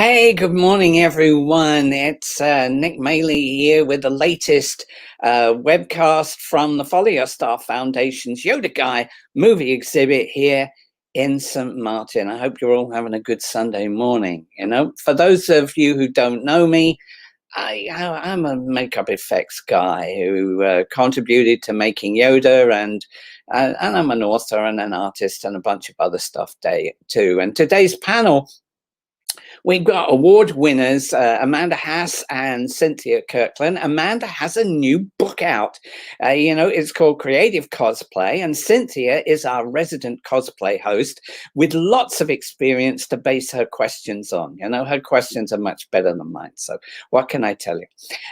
Hey, good morning, everyone. It's Nick Maley here with the latest webcast from the Follow Your Star Foundation's Yoda Guy movie exhibit here in St. Martin. I hope you're all having a good Sunday morning. You know, for those of you who don't know me, I'm a makeup effects guy who contributed to making Yoda, and I'm an author and an artist and a bunch of other stuff too. And today's panel, we've got award winners, Amanda Haas and Cynthia Kirkland. Amanda has a new book out. It's called Creative Cosplay, and Cynthia is our resident cosplay host with lots of experience to base her questions on. You know, her questions are much better than mine. So what can I tell you?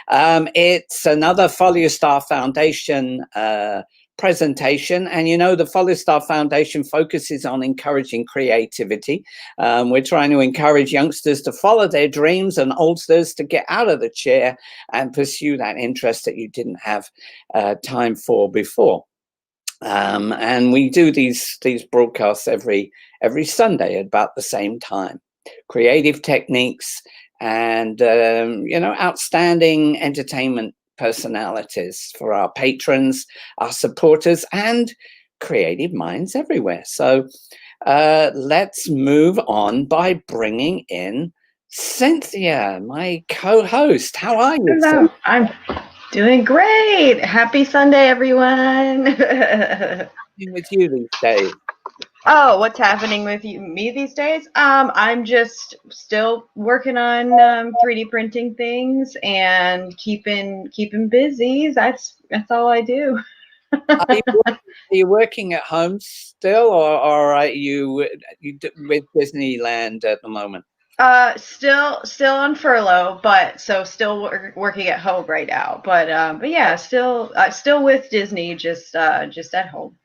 It's another Follow Your Star Foundation presentation, and you know, the Follow Star Foundation focuses on encouraging creativity. We're trying to encourage youngsters to follow their dreams and oldsters to get out of the chair and pursue that interest that you didn't have time for before. And we do these broadcasts every Sunday at about the same time. Creative techniques and outstanding entertainment personalities for our patrons, our supporters, and creative minds everywhere. So let's move on by bringing in Cynthia, my co-host. How are you? Hello. I'm doing great. Happy Sunday, everyone. What's happening with you these days? Oh, what's happening with me these days? I'm just still working on 3D printing things and keeping busy. That's all I do. Are you working at home still, or are you with Disneyland at the moment? Still on furlough, but still working at home right now. But yeah, still with Disney, just at home.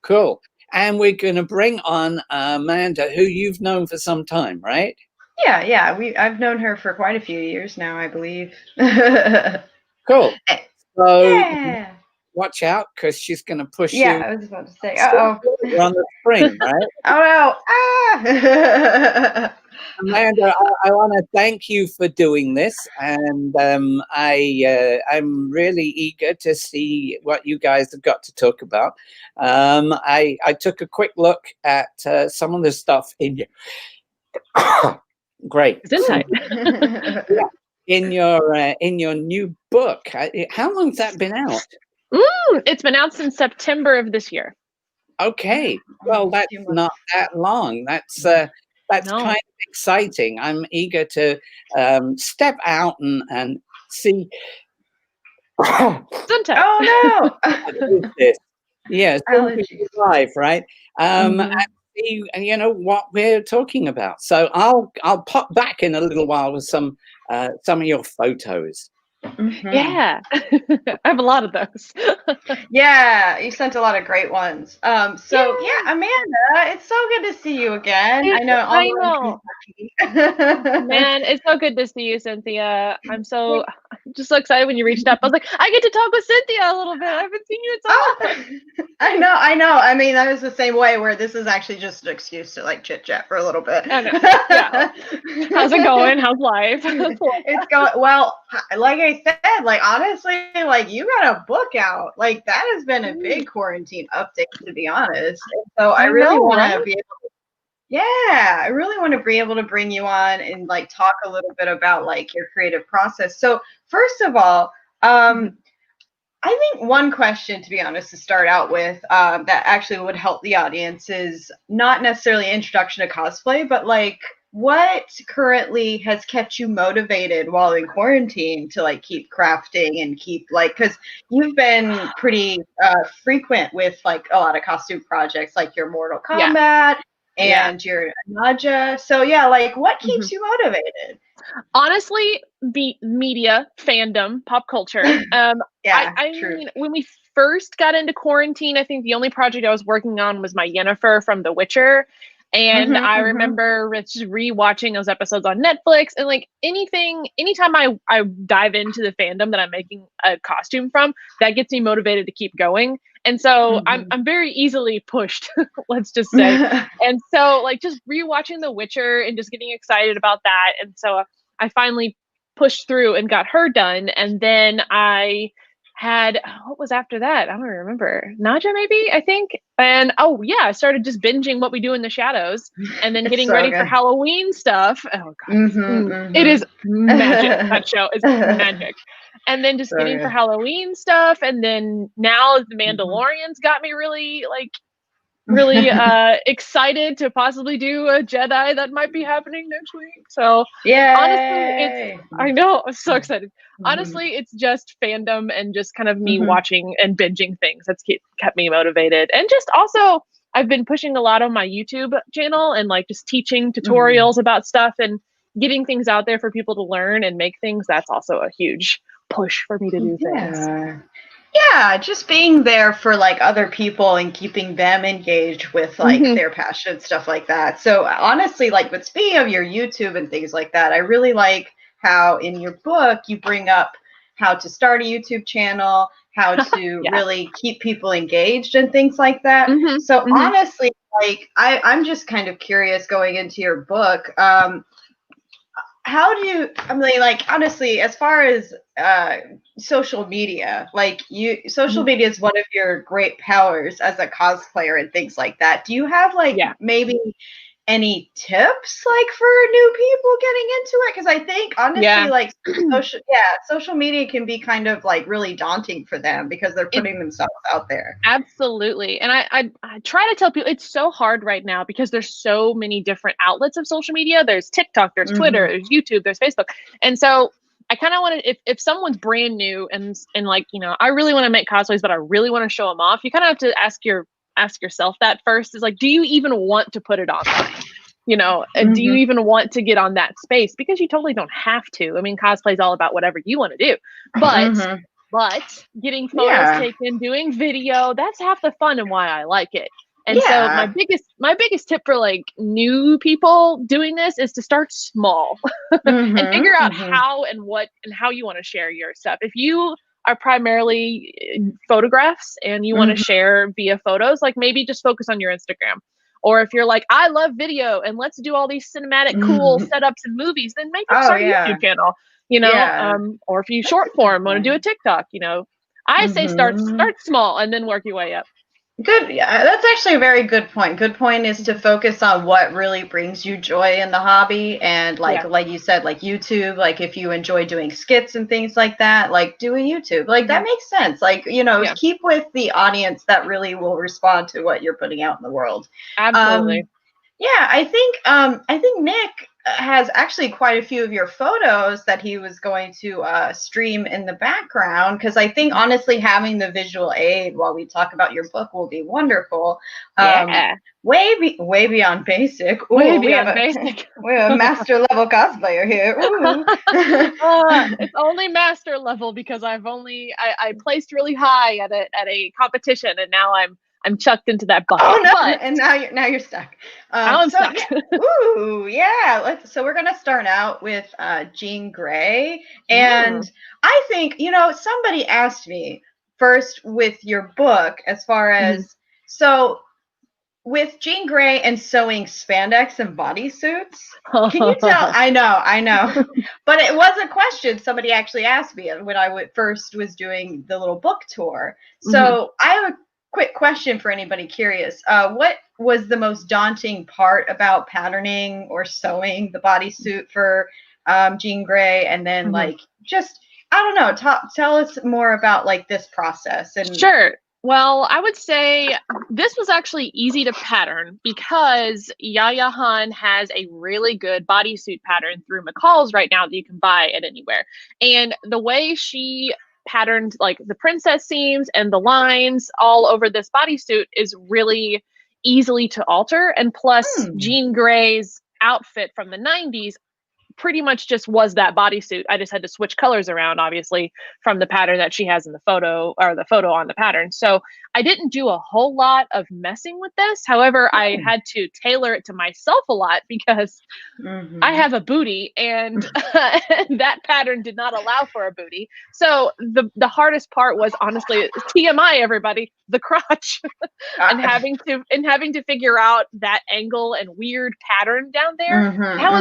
Cool. And we're going to bring on Amanda, who you've known for some time, right? Yeah. I've known her for quite a few years now, I believe. Cool. So yeah. Watch out, because she's going to push you. Yeah, I was about to say. Uh-oh. You're on the spring, right? Oh no! Ah! Amanda, I want to thank you for doing this, and I'm really eager to see what you guys have got to talk about. I took a quick look at some of the stuff in your great. In your new book. How long's that been out? It's been out since September of this year. Okay, well, that's not that long. That's kind of exciting. I'm eager to step out and see. Oh no! Yes, live, right? And see, what we're talking about. So I'll pop back in a little while with some of your photos. Yeah, I have a lot of those. Yeah, you sent a lot of great ones. Yeah, Amanda, it's so good to see you again. I know. Man, it's so good to see you, Cynthia. I'm just so excited when you reached out. I was like, I get to talk with Cynthia a little bit. I haven't seen you in so long. I know. I mean, I was the same way, where this is actually just an excuse to like chit chat for a little bit. I know. Yeah. How's it going? How's life? It's going well. Like I said, like honestly, like you got a book out. Like that has been a big quarantine update, to be honest. And so I really want to be able to. Yeah, I really want to be able to bring you on and like talk a little bit about like your creative process. So first of all, I think one question, to be honest, to start out with, that actually would help the audience is not necessarily introduction to cosplay, but like what currently has kept you motivated while in quarantine to like keep crafting and keep like, because you've been pretty frequent with like a lot of costume projects, like your Mortal Kombat and your Naja. So yeah, like what keeps you motivated? Honestly, the media, fandom, pop culture. I mean, when we first got into quarantine, I think the only project I was working on was my Yennefer from The Witcher. And I remember just rewatching those episodes on Netflix, and like anytime I dive into the fandom that I'm making a costume from, that gets me motivated to keep going. And so I'm very easily pushed, let's just say. And so like just rewatching The Witcher and just getting excited about that. And so I finally pushed through and got her done. And then I had, what was after that? I don't remember. Naja, maybe, I think. And I started just binging What We Do in the Shadows and then getting ready for Halloween stuff. Oh God. It is magic. That show is magic. And then just getting for Halloween stuff. And then now The Mandalorian's got me really excited to possibly do a Jedi that might be happening next week. So honestly, I know, I'm so excited. Honestly, it's just fandom and just kind of me watching and binging things that's kept me motivated. And just also, I've been pushing a lot on my YouTube channel and like just teaching tutorials about stuff and getting things out there for people to learn and make things. That's also a huge push for me to do things. Yeah, just being there for like other people and keeping them engaged with like their passion, stuff like that. So honestly, like, but speaking of your YouTube and things like that, I really like how in your book you bring up how to start a YouTube channel, how to really keep people engaged and things like that. So honestly, like I'm just kind of curious going into your book. How do you, I mean, like, honestly, as far as social media, like social media is one of your great powers as a cosplayer and things like that. Do you have like maybe any tips like for new people getting into it? Because I think honestly, like social media can be kind of like really daunting for them because they're putting themselves out there. Absolutely. And I try to tell people it's so hard right now because there's so many different outlets of social media. There's TikTok, there's Twitter, there's YouTube, there's Facebook. And so I kind of want to, if someone's brand new and like, you know, I really want to make cosplays, but I really want to show them off, you kind of have to ask yourself that first, is like, do you even want to put it online? You know, and do you even want to get on that space? Because you totally don't have to. I mean, cosplay is all about whatever you want to do. But getting photos taken, doing video, that's half the fun and why I like it. And so my biggest tip for like new people doing this is to start small and figure out how and what and how you want to share your stuff. If you are primarily photographs and you want to share via photos, like maybe just focus on your Instagram. Or if you're like, I love video and let's do all these cinematic cool setups and movies, then maybe start a YouTube channel, you know, or if you short form want to do a TikTok, you know, I say start small and then work your way up. Good. Yeah, that's actually a very good point. Good point is to focus on what really brings you joy in the hobby. And like you said, like YouTube, like if you enjoy doing skits and things like that, like do a YouTube. Like that makes sense. Like, you know, keep with the audience that really will respond to what you're putting out in the world. Absolutely. I think Nick has actually quite a few of your photos that he was going to stream in the background, because I think honestly having the visual aid while we talk about your book will be wonderful. Way beyond basic. Ooh, we have a master level cosplayer here. It's only master level because I placed really high at a competition and now I'm chucked into that bucket. Oh no! And now you're stuck. Now I'm stuck. So we're gonna start out with Jean Grey, and I think, you know, somebody asked me first with your book as far as so with Jean Grey and sewing spandex and bodysuits. Can you tell? I know, but it was a question somebody actually asked me when I first was doing the little book tour. So I have a quick question for anybody curious. What was the most daunting part about patterning or sewing the bodysuit for Jean Grey? And then like, just, I don't know, tell us more about like this process. And Sure. Well, I would say this was actually easy to pattern because Yaya Han has a really good bodysuit pattern through McCall's right now that you can buy at anywhere. And the way she patterned like the princess seams and the lines all over this bodysuit is really easily to alter. And plus Jean Grey's outfit from the 90s pretty much just was that bodysuit. I just had to switch colors around, obviously, from the pattern that she has in the photo, or the photo on the pattern. So I didn't do a whole lot of messing with this. However, I had to tailor it to myself a lot because I have a booty, and that pattern did not allow for a booty. So the hardest part was, honestly, TMI, everybody, the crotch, and having to figure out that angle and weird pattern down there. That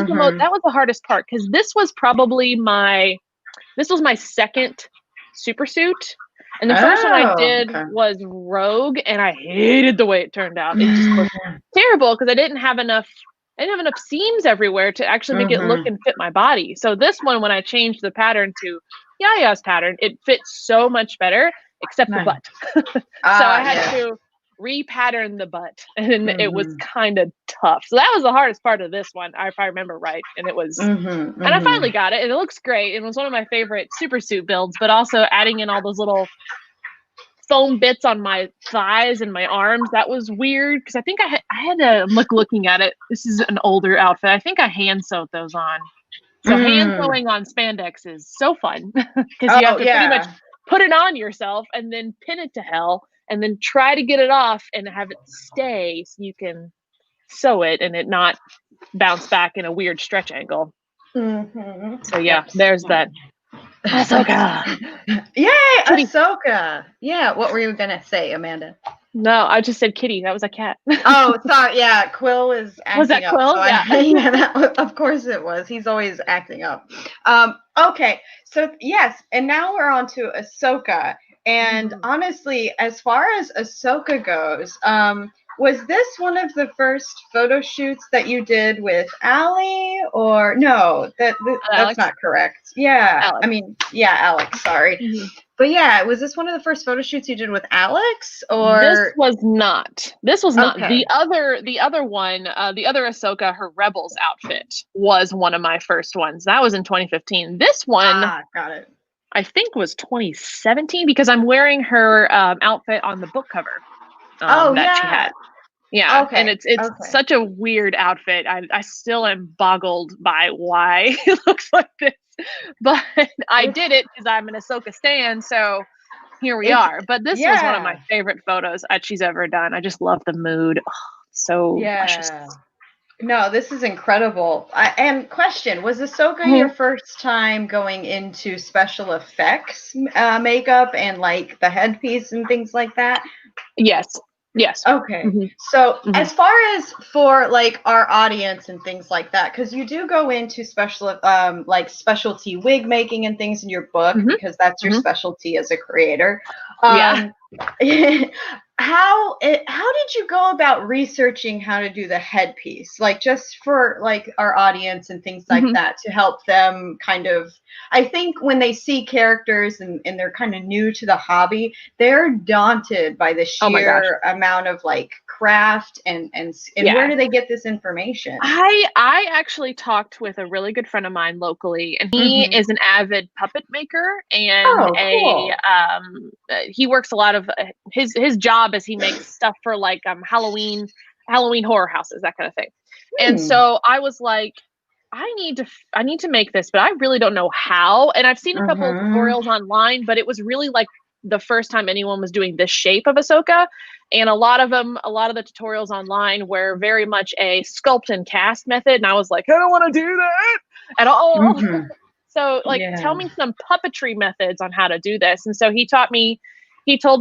was the hardest part, because this was probably my second super suit. And the first one I did was Rogue, and I hated the way it turned out. It just looked terrible because I didn't have enough seams everywhere to actually make it look and fit my body. So this one, when I changed the pattern to Yaya's pattern, it fits so much better, except the butt. So I had to re-pattern the butt, and it was kind of tough. So that was the hardest part of this one, if I remember right. And it was, and I finally got it, and it looks great. It was one of my favorite super suit builds, but also adding in all those little foam bits on my thighs and my arms, that was weird, because I think I had to looking at it. This is an older outfit. I think I hand sewed those on. So hand sewing on spandex is so fun, because you have to pretty much put it on yourself and then pin it to hell and then try to get it off and have it stay so you can sew it and it not bounce back in a weird stretch angle. So yeah, there's that. Ahsoka. Yay, Ahsoka. Yeah, what were you gonna say, Amanda? No, I just said kitty. That was a cat. Oh, sorry. Yeah, Quill is acting was that up. Quill? So of course it was. He's always acting up. Okay, so yes, and now we're on to Ahsoka. And honestly, as far as Ahsoka goes, was this one of the first photo shoots that you did with Allie, or no? That's not correct. Yeah, Alex. I mean, yeah, Alex. Sorry, but yeah, was this one of the first photo shoots you did with Alex, or this was not? This was not. Okay. The other one, the other Ahsoka, her Rebels outfit was one of my first ones. That was in 2015. This one, got it. I think was 2017, because I'm wearing her outfit on the book cover that she had. Yeah, okay. And it's such a weird outfit. I still am boggled by why it looks like this, but I did it because I'm an Ahsoka stan, so here we are. But this was one of my favorite photos she's ever done. I just love the mood. Oh, so precious. No, this is incredible. And question, was Ahsoka your first time going into special effects makeup and like the headpiece and things like that? Yes. Okay. So as far as for like our audience and things like that, because you do go into special like specialty wig making and things in your book, because that's your specialty as a creator. How did you go about researching how to do the headpiece, like just for like our audience and things like that, to help them kind of, I think when they see characters and they're kind of new to the hobby, they're daunted by the sheer amount of like craft and where do they get this information? I actually talked with a really good friend of mine locally, and he is an avid puppet maker, and he works a lot of his job is he makes stuff for like Halloween horror houses, that kind of thing. And so I was like, I need to make this, but I really don't know how. And I've seen a couple of tutorials online, but it was really like the first time anyone was doing this shape of Ahsoka. And a lot of the tutorials online were very much a sculpt and cast method. And I was like, I don't want to do that at all. So like, tell me some puppetry methods on how to do this. And so he told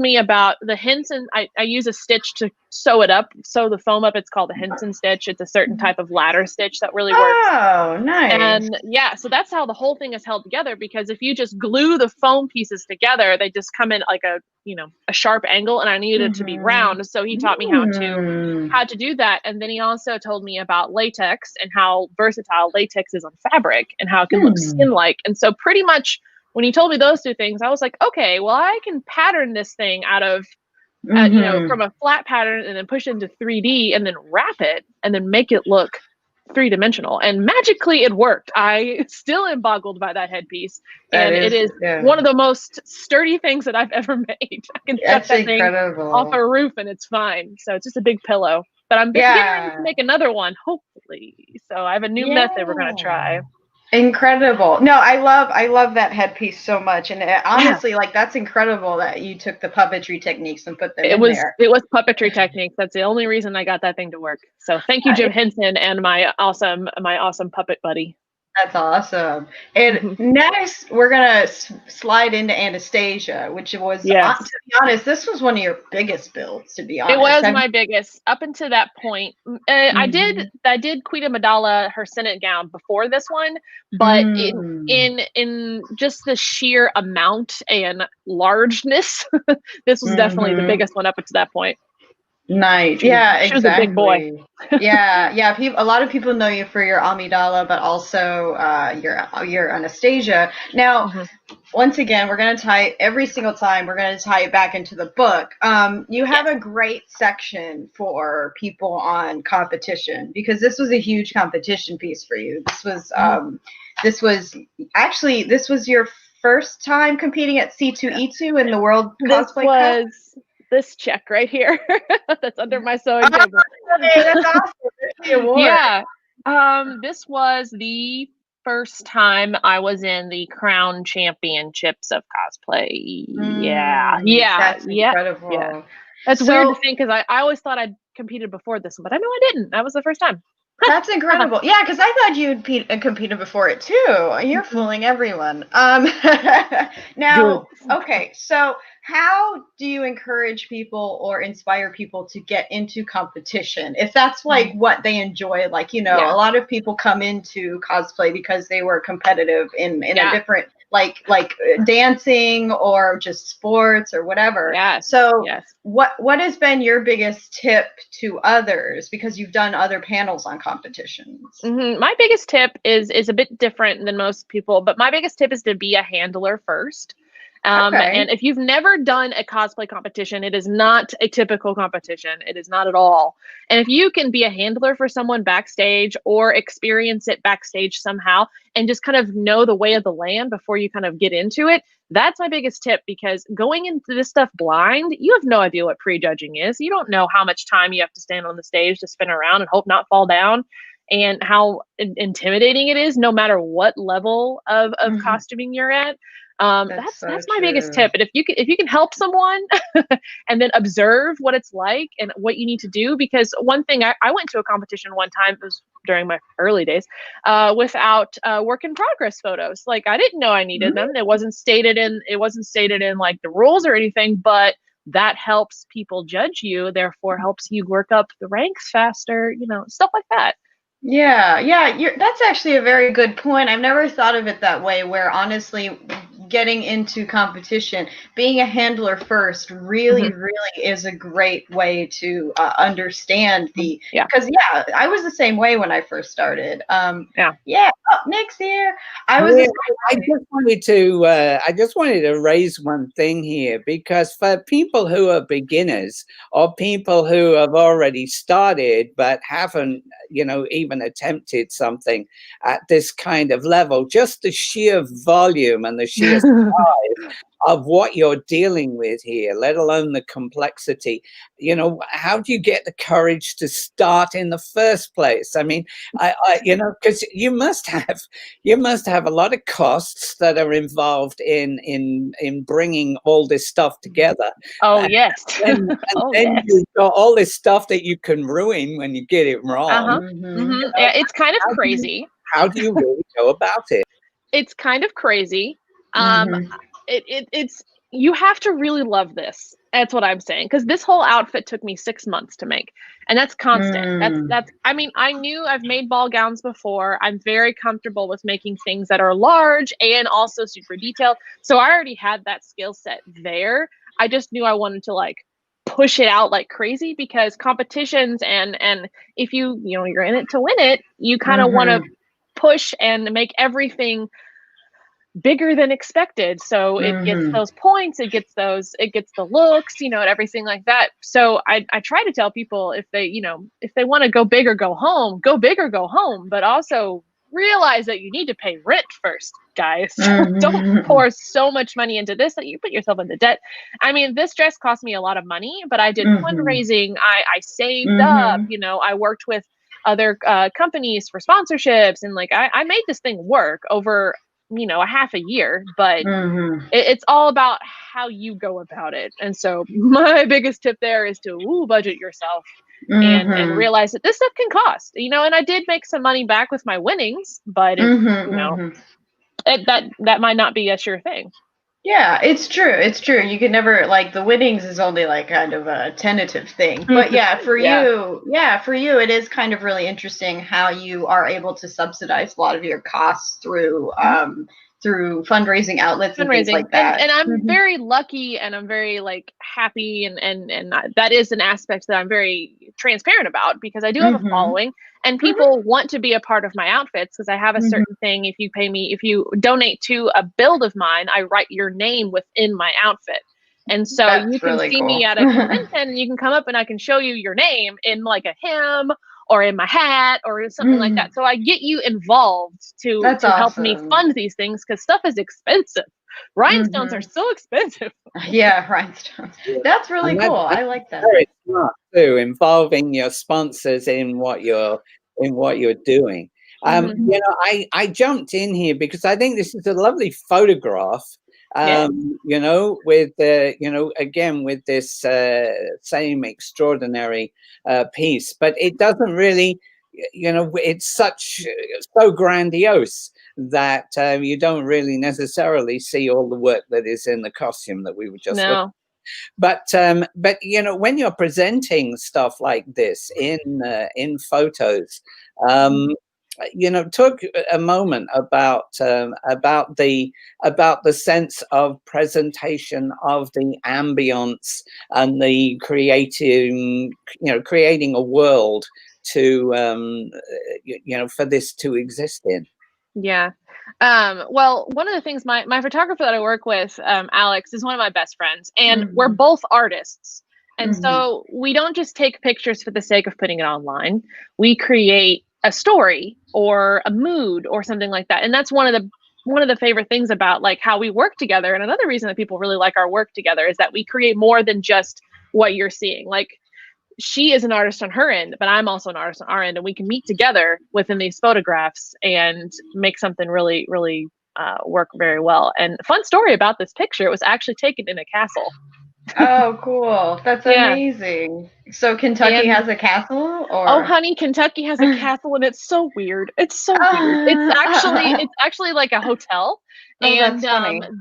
me about the Henson. I use a stitch to sew the foam up. It's called a Henson stitch. It's a certain type of ladder stitch that really works. Oh, nice. And so that's how the whole thing is held together, because if you just glue the foam pieces together, they just come in like a sharp angle, and I needed it to be round. So he taught me how to do that. And then he also told me about latex and how versatile latex is on fabric and how it can look skin-like. And so pretty much when he told me those two things, I was like, okay, well, I can pattern this thing out of, from a flat pattern and then push it into 3D and then wrap it and then make it look three-dimensional. And magically it worked. I still am boggled by that headpiece. And it is one of the most sturdy things that I've ever made. I can set that thing off a roof and it's fine. So it's just a big pillow. But I'm getting ready to make another one, hopefully. So I have a new method we're going to try. Incredible. No, I love that headpiece so much. And honestly, like, that's incredible that you took the puppetry techniques and put them in there. It was puppetry techniques. That's the only reason I got that thing to work. So thank you, Jim Henson, and my awesome puppet buddy. That's awesome. And next, we're going to slide into Anastasia, which was, to be honest, this was one of your biggest builds, to be honest. It was my biggest up until that point. I did Queen Amidala, her Senate gown before this one, but in just the sheer amount and largeness, this was definitely the biggest one up until that point. Nice. Yeah, she was a big boy. yeah. A lot of people know you for your Amidala, but also your Anastasia. Now, once again, we're going to tie every single time. We're going to tie it back into the book. You have a great section for people on competition, because this was a huge competition piece for you. This was your first time competing at C2E2 in the World Cosplay Cup. This check right here that's under my sewing table. Okay, that's awesome. That's the award. Yeah. This was the first time I was in the Crown Championships of cosplay. That's incredible. Yeah. That's weird to think, because I always thought I'd competed before this one, but I know I didn't. That was the first time. That's incredible. Yeah, because I thought you'd competed before it too. You're fooling everyone. Now, okay, so how do you encourage people or inspire people to get into competition? If that's like what they enjoy, like, a lot of people come into cosplay because they were competitive in a different, like dancing or just sports or whatever. So what has been your biggest tip to others, because you've done other panels on competitions? My biggest tip is a bit different than most people, but my biggest tip is to be a handler first. And if you've never done a cosplay competition, it is not a typical competition. It is not at all. And if you can be a handler for someone backstage or experience it backstage somehow and just kind of know the way of the land before you kind of get into it, that's my biggest tip, because going into this stuff blind, you have no idea what prejudging is. You don't know how much time you have to stand on the stage to spin around and hope not fall down, and how intimidating it is no matter what level of costuming you're at. That's my biggest tip. And if you can help someone and then observe what it's like and what you need to do, because one thing, I went to a competition one time, it was during my early days, without work in progress photos. Like, I didn't know I needed them. It wasn't stated in like the rules or anything, but that helps people judge you, therefore helps you work up the ranks faster, stuff like that. Yeah, that's actually a very good point. I've never thought of it that way, where honestly, getting into competition, being a handler first really is a great way to understand because I was the same way when I first started. Nick's here. I just wanted to raise one thing here, because for people who are beginners or people who have already started but haven't even attempted something at this kind of level, just the sheer volume and the sheer size of what you're dealing with here, let alone the complexity, how do you get the courage to start in the first place? I mean, because you must have a lot of costs that are involved in bringing all this stuff together. Yes. Then you've got all this stuff that you can ruin when you get it wrong. Yeah, it's kind of crazy. How do you really go about it? It's kind of crazy. It's you have to really love this. That's what I'm saying, because this whole outfit took me 6 months to make, and that's constant. That's I mean, I knew I've made ball gowns before. I'm very comfortable with making things that are large and also super detailed, so I already had that skill set there. I just knew I wanted to like push it out like crazy, because competitions and if you're in it to win it, you kind of want to push and make everything bigger than expected, so it gets those points, it gets the looks, and everything like that. So I try to tell people, if they want to go big or go home, but also realize that you need to pay rent first, guys. Don't pour so much money into this that you put yourself into debt. I mean, this dress cost me a lot of money, but I did fundraising. I saved up. I worked with other companies for sponsorships, and like I made this thing work over a half a year, but it's all about how you go about it. And so my biggest tip there is to budget yourself and realize that this stuff can cost, and I did make some money back with my winnings, but that might not be a sure thing. Yeah, it's true. It's true. You can never, like, the winnings is only like kind of a tentative thing. But yeah, for you, it is kind of really interesting how you are able to subsidize a lot of your costs through through fundraising outlets and things like that. And I'm very lucky, and I'm very like happy, and that is an aspect that I'm very transparent about, because I do have a following, and people want to be a part of my outfits because I have a certain thing. If you donate to a build of mine, I write your name within my outfit. And so you can see me at a convention, and you can come up and I can show you your name in like a hem or in my hat or something like that. So I get you involved to help me fund these things, because stuff is expensive. Rhinestones are so expensive. Yeah, rhinestones. That's really cool. I like that. Very smart too, involving your sponsors in what you're doing. I jumped in here because I think this is a lovely photograph. With again with this same extraordinary piece, but it doesn't really, it's so grandiose that you don't really necessarily see all the work that is in the costume that we were just looking at. But when you're presenting stuff like this in photos, talk a moment about the sense of presentation of the ambience and the creating a world to for this to exist in. Yeah. Well, one of the things my photographer that I work with, Alex, is one of my best friends, and we're both artists. And so we don't just take pictures for the sake of putting it online. We create a story or a mood or something like that. And that's one of the favorite things about like how we work together. And another reason that people really like our work together is that we create more than just what you're seeing. Like, she is an artist on her end, but I'm also an artist on our end, and we can meet together within these photographs and make something really, really work very well. And fun story about this picture, it was actually taken in a castle. Oh, cool. That's amazing. So Kentucky has a castle? Or? Oh, honey, Kentucky has a castle, and it's so weird. It's so weird. It's actually like a hotel. And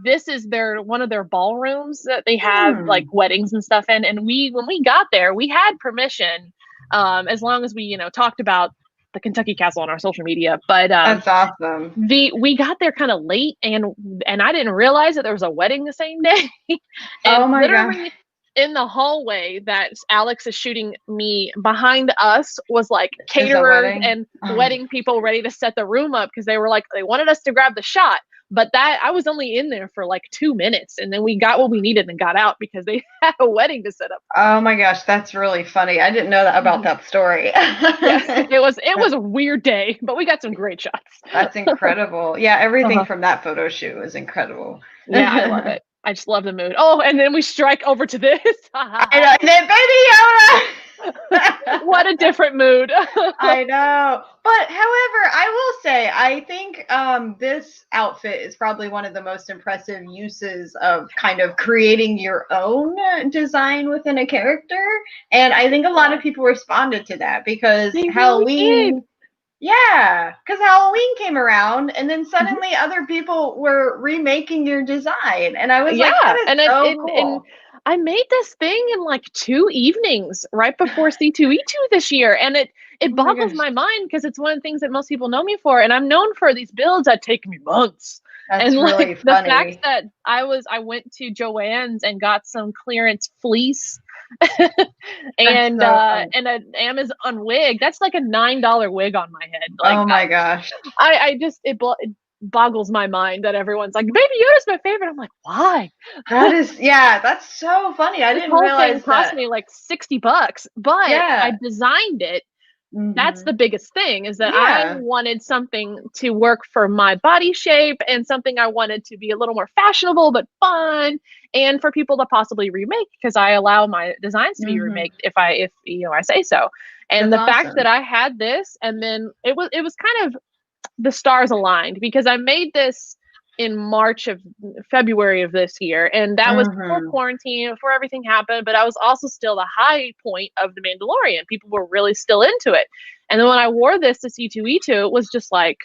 this is one of their ballrooms that they have like weddings and stuff in. And when we got there, we had permission, as long as we, talked about the Kentucky Castle on our social media. But that's awesome. We got there kind of late, and I didn't realize that there was a wedding the same day. And oh my gosh. In the hallway that Alex is shooting me, behind us was like caterers and wedding people ready to set the room up, because they wanted us to grab the shot. But I was only in there for like 2 minutes, and then we got what we needed and got out because they had a wedding to set up. Oh my gosh, that's really funny. I didn't know that about that story. Yes, it was a weird day, but we got some great shots. That's incredible. Yeah, everything from that photo shoot was incredible. Yeah, I love it. I just love the mood. Oh, and then we strike over to this. I know, and then Baby Yoda. What a different mood. I know. But however, I will say, I think this outfit is probably one of the most impressive uses of kind of creating your own design within a character. And I think a lot of people responded to that because Halloween. Yeah, because Halloween came around, and then suddenly other people were remaking your design, and I was like, that is so cool. And I made this thing in like 2 evenings right before C2E2 this year, and it boggles my mind because it's one of the things that most people know me for, and I'm known for these builds that take me months. That's and really like funny. The fact that I went to Joann's and got some clearance fleece and an Amazon wig. That's like a $9 wig on my head. Like, oh my gosh! It boggles my mind that everyone's like, Baby Yoda's my favorite. I'm like, why? That's so funny. I didn't realize that cost me like $60, but I designed it. That's the biggest thing, is that I wanted something to work for my body shape and something I wanted to be a little more fashionable but fun, and for people to possibly remake, because I allow my designs to be remade if I say so. And the fact that I had this, and then it was kind of the stars aligned, because I made this in February of this year, and that was before quarantine, before everything happened, but I was also still the high point of The Mandalorian. People were really still into it. And then when I wore this to C2E2, it was just like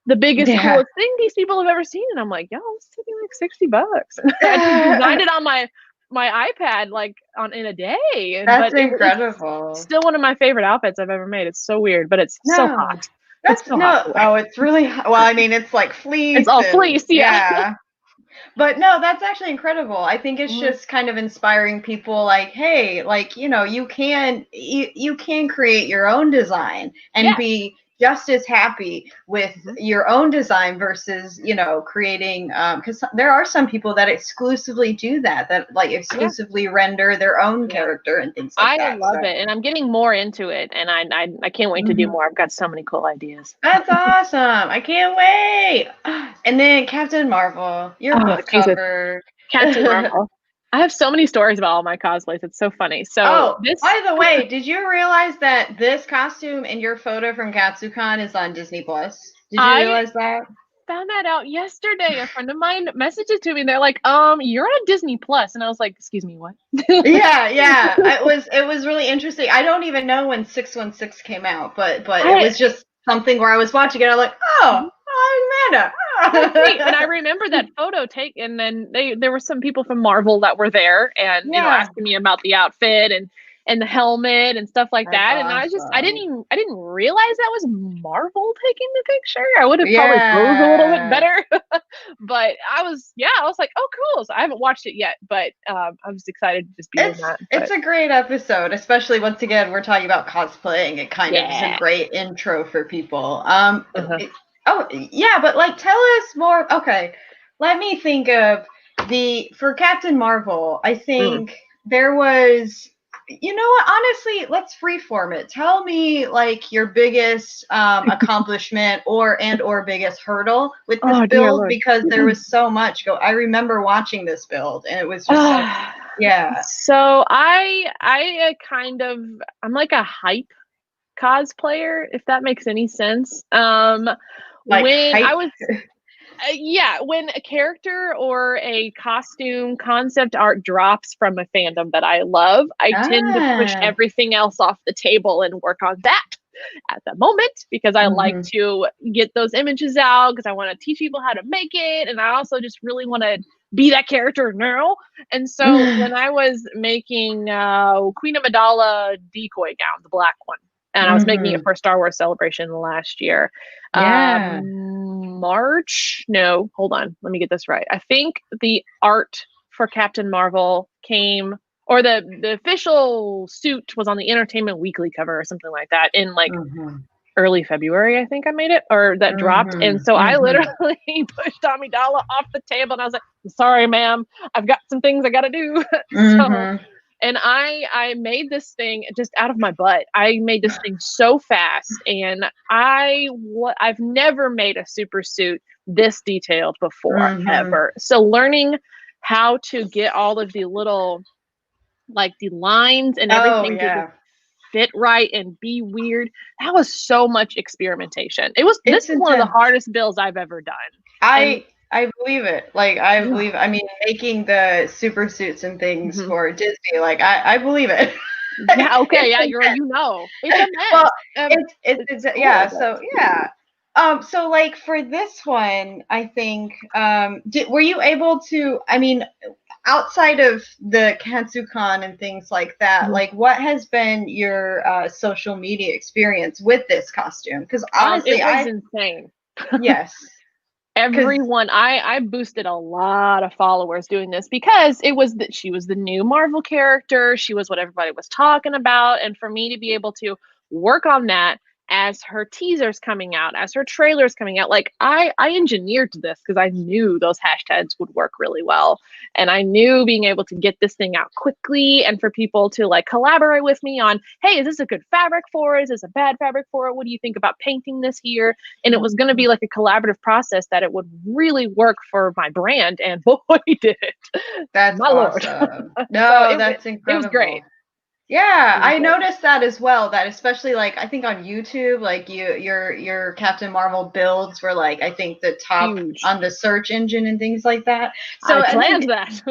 the biggest, coolest thing these people have ever seen. And I'm like, yo, it's taking like $60. I just designed it on my iPad like in a day. That's incredible. It's still one of my favorite outfits I've ever made. It's so weird, but it's so hot. It's really hot. Well, I mean, it's like fleece. It's all fleece, yeah. But no, that's actually incredible. I think it's just kind of inspiring people like, hey, like, you know, you can create your own design and be just as happy with your own design versus, you know, creating, because there are some people that exclusively do that like exclusively render their own character and things like that. I love it, and I'm getting more into it, and I can't wait to do more. I've got so many cool ideas. That's awesome. I can't wait. And then Captain Marvel, your book cover. Captain Marvel. I have so many stories about all my cosplays. It's so funny. So, by the way, did you realize that this costume and your photo from Katsucon is on Disney Plus? Did you realize that? Found that out yesterday. A friend of mine messaged it to me. They're like, you're on Disney Plus. And I was like, excuse me, what? yeah. It was really interesting. I don't even know when 616 came out, but it was just something where I was watching it. I'm like, Amanda. And I remember that photo and then there were some people from Marvel that were there and you know, asking me about the outfit and the helmet and stuff like that. And I didn't realize that was Marvel taking the picture. I would have probably posed a little bit better. But I was like, oh cool. So I haven't watched it yet, but I was excited to just be doing that. It's a great episode, especially once again we're talking about cosplaying. It kind of is a great intro for people. But like tell us more. Okay, let me think of for Captain Marvel. I think there was, you know what, honestly, let's freeform it. Tell me like your biggest accomplishment or biggest hurdle with this build, because there was so much I remember watching this build and it was just So I'm like a hype cosplayer, if that makes any sense. Like when hype? I was when a character or a costume concept art drops from a fandom that I love, I tend to push everything else off the table and work on that at the moment, because I like to get those images out, because I want to teach people how to make it, and I also just really want to be that character now. And so when I was making Queen Amidala decoy gown, the black one, and I was making it for Star Wars Celebration last year. March? No, hold on. Let me get this right. I think the art for Captain Marvel came, or the official suit was on the Entertainment Weekly cover or something like that in like early February, I think I made it, or that dropped. And so I literally pushed Amidala off the table and I was like, sorry, ma'am, I've got some things I got to do. And I made this thing just out of my butt. I made this thing so fast, and I've never made a super suit this detailed before, ever. So learning how to get all of the little, like the lines and everything to fit right and be weird, that was so much experimentation. This is one of the hardest builds I've ever done. I believe it. Like, I believe, I mean, making the super suits and things for Disney, like, I believe it. Yeah, okay, yeah, you know. It's a mess. Well, it's yeah, so, yeah. So, like, for this one, I think, were you able to, I mean, outside of the Katsucon and things like that, like, what has been your social media experience with this costume? Because honestly, it was insane. Yes. Everyone, I boosted a lot of followers doing this, because she was the new Marvel character. She was what everybody was talking about. And for me to be able to work on that as her teaser's coming out, as her trailer's coming out, like I engineered this because I knew those hashtags would work really well. And I knew being able to get this thing out quickly and for people to like collaborate with me on, hey, is this a good fabric for it? Is this a bad fabric for it? What do you think about painting this here? And it was going to be like a collaborative process that it would really work for my brand. And boy, did it. That's my awesome. Lord. No, that's incredible. It was great. Yeah, I noticed that as well. That especially like I think on YouTube, like your Captain Marvel builds were like I think the top Huge. on the search engine and things like that. So I planned that.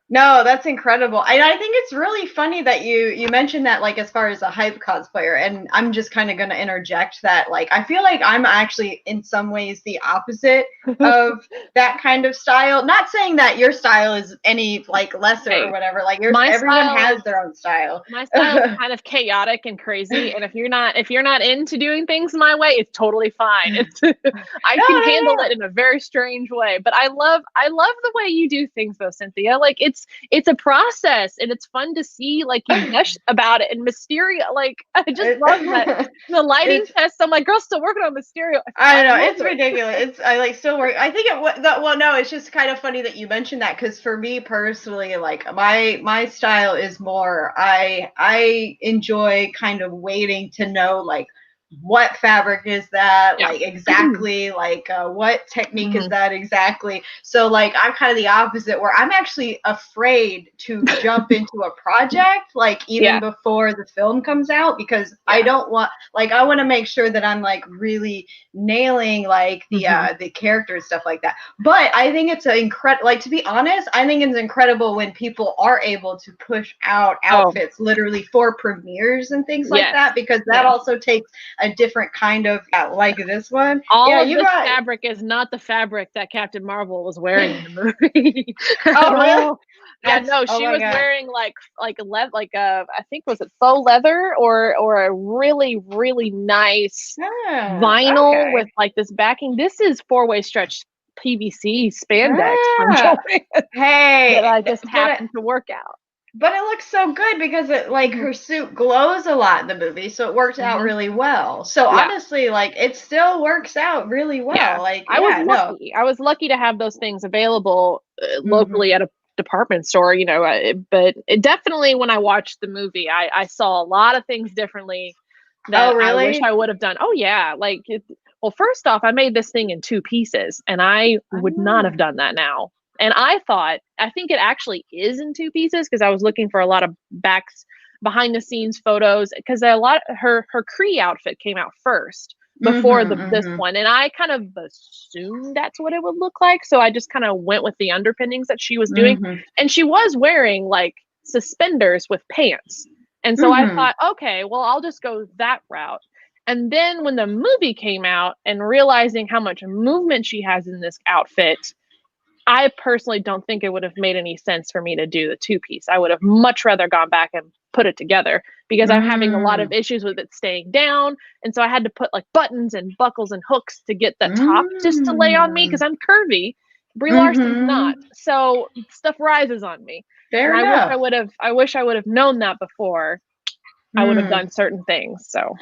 No, that's incredible. I think it's really funny that you mentioned that like as far as a hype cosplayer, and I'm just kind of going to interject that like I feel like I'm actually in some ways the opposite of that kind of style. Not saying that your style is any like lesser or whatever. Like everyone has their own style. My style is kind of chaotic and crazy, and if you're not into doing things my way, it's totally fine. I can handle it in a very strange way. But I love the way you do things though, Cynthia. Like it's a process, and it's fun to see like you gush about it and Mysterio. Like I just love that the lighting test. I'm like, girl's still working on Mysterio. I know it's ridiculous. I like still work. I think no, it's just kind of funny that you mentioned that because for me personally, like my style is more. I enjoy kind of waiting to know like what fabric is that like exactly like what technique is that exactly. So like I'm kind of the opposite where I'm actually afraid to jump into a project like even before the film comes out because I don't want like I want to make sure that I'm like really nailing like the character and stuff like that. But I think it's incredible, like to be honest, I think it's incredible when people are able to push out outfits literally for premieres and things like that because that also takes a different kind of like this one. All of this fabric is not the fabric that Captain Marvel was wearing in the movie. Oh really? No, she was wearing like I think was it faux leather or a really really nice vinyl with like this backing. This is 4-way stretch PVC spandex that I just happened to work out. But it looks so good because it like her suit glows a lot in the movie, so it worked out really well. So honestly, like it still works out really well. Yeah. Like I was lucky. I was lucky to have those things available locally at a department store, you know. But it definitely, when I watched the movie, I saw a lot of things differently that I wish I would have done. Oh yeah, like well, first off, I made this thing in 2 pieces, and I would not have done that now. And I think it actually is in 2 pieces because I was looking for a lot of behind the scenes photos because her Kree outfit came out first before this one. And I kind of assumed that's what it would look like. So I just kind of went with the underpinnings that she was doing. And she was wearing like suspenders with pants. And so I thought, okay, well, I'll just go that route. And then when the movie came out and realizing how much movement she has in this outfit, I personally don't think it would have made any sense for me to do the 2-piece. I would have much rather gone back and put it together because I'm having a lot of issues with it staying down. And so I had to put like buttons and buckles and hooks to get the top just to lay on me because I'm curvy. Brie Larson's not. So stuff rises on me. Fair enough. I wish I would have known that before I would have done certain things. So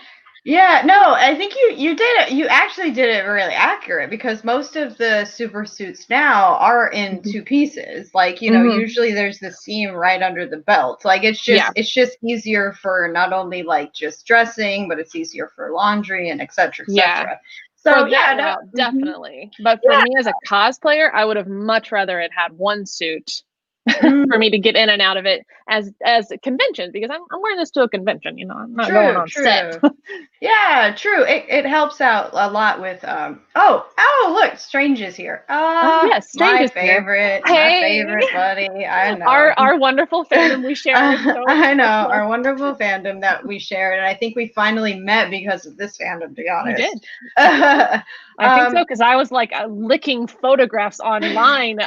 yeah, no, I think you did it. You actually did it really accurate because most of the super suits now are in 2 pieces. Like, you know, usually there's the seam right under the belt. Like it's just easier for not only like just dressing, but it's easier for laundry and et cetera, et cetera. So definitely. But for me as a cosplayer, I would have much rather it had 1 suit for me to get in and out of it as a convention because I'm wearing this to a convention, you know. I'm not going on set. Yeah, true. It helps out a lot with oh look, Strange is here. Yes, Strange is favorite, my favorite buddy. I know. Our wonderful fandom we share. I know, our wonderful fandom that we shared, and I think we finally met because of this fandom, to be honest. We did. I think so, because I was like licking photographs online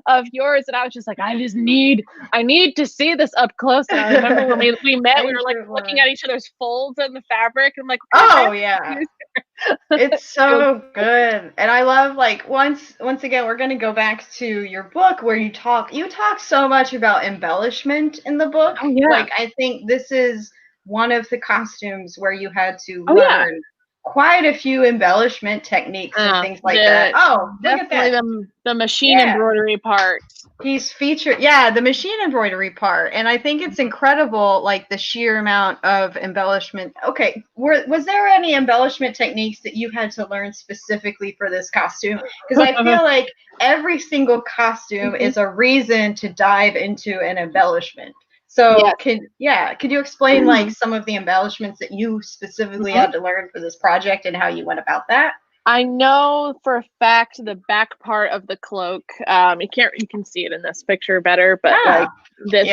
of yours, and I was just like, I need to see this up close. And I remember when we met, we were like looking at each other's folds in the fabric, and I'm like, oh yeah, it's so good. And I love like once again, we're gonna go back to your book where you talk so much about embellishment in the book. Oh yeah, like I think this is one of the costumes where you had to learn quite a few embellishment techniques and things like that. Oh, look at that. The machine embroidery part. He's featured, the machine embroidery part. And I think it's incredible, like the sheer amount of embellishment. Okay, was there any embellishment techniques that you had to learn specifically for this costume? Because I feel like every single costume is a reason to dive into an embellishment. So could you explain like some of the embellishments that you specifically had to learn for this project and how you went about that? I know for a fact the back part of the cloak, you can see it in this picture better, but like this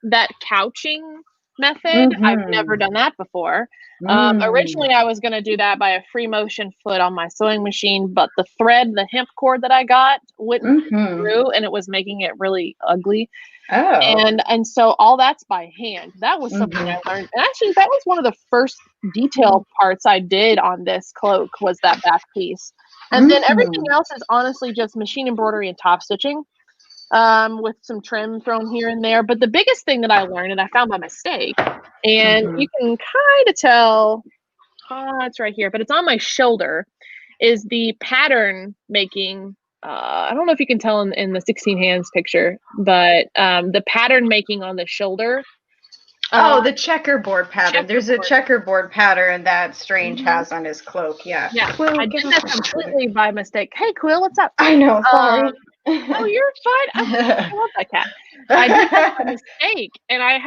that couching method, I've never done that before. Originally I was going to do that by a free motion foot on my sewing machine, but the thread, the hemp cord that I got wouldn't through, and it was making it really ugly. And so all that's by hand. That was something I learned. And actually that was one of the first detail parts I did on this cloak, was that back piece. And then everything else is honestly just machine embroidery and top stitching, with some trim thrown here and there. But the biggest thing that I learned, and I found by mistake, and you can kind of tell, it's right here, but it's on my shoulder, is the pattern making. I don't know if you can tell in the 16 hands picture, but the pattern making on the shoulder. The checkerboard pattern. There's a checkerboard pattern that Strange has on his cloak. Yeah. Quill, I did that completely by mistake. Hey, Quill, what's up? I know. Sorry. Oh, you're fine. I love that cat. I did that by mistake, and I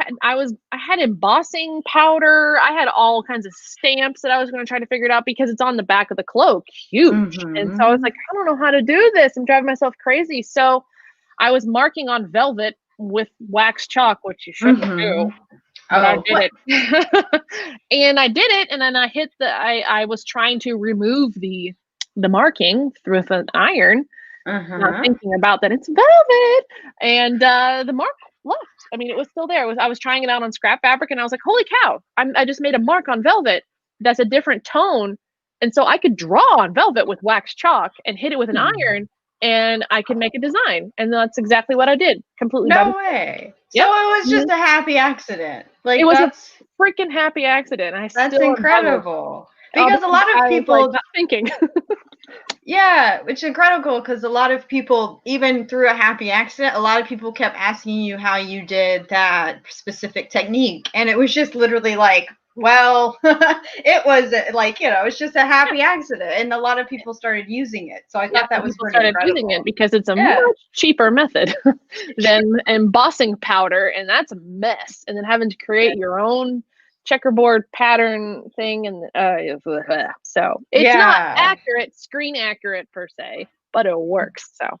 had embossing powder. I had all kinds of stamps that I was going to try to figure it out, because it's on the back of the cloak, huge. And so I was like, I don't know how to do this. I'm driving myself crazy. So I was marking on velvet with wax chalk, which you shouldn't do. But I did it. And I did it, and then I hit I was trying to remove the marking with an iron. Not thinking about that it's velvet, and the mark left. I mean, it was still there. I was trying it out on scrap fabric, and I was like, holy cow, I just made a mark on velvet that's a different tone, and so I could draw on velvet with wax chalk and hit it with an iron, and I could make a design. And that's exactly what I did. Completely. No way. So it was just a happy accident. Like, it was a freaking happy accident. That's incredible. Because a lot of people not thinking. Yeah, which is incredible, because a lot of people, even through a happy accident, a lot of people kept asking you how you did that specific technique. And it was just literally like, well, it was like, it's just a happy accident. And a lot of people started using it. So I thought that was pretty incredible. Using it because it's a much cheaper method than embossing powder. And that's a mess. And then having to create your own checkerboard pattern thing, and so it's not accurate, screen accurate per se, but it works. So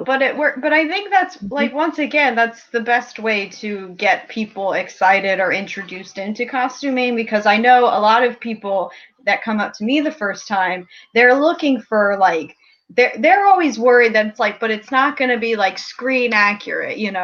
but it worked. But I think that's like, once again, that's the best way to get people excited or introduced into costuming, because I know a lot of people that come up to me the first time, they're looking for like, they're always worried that it's like, but it's not going to be like screen accurate, and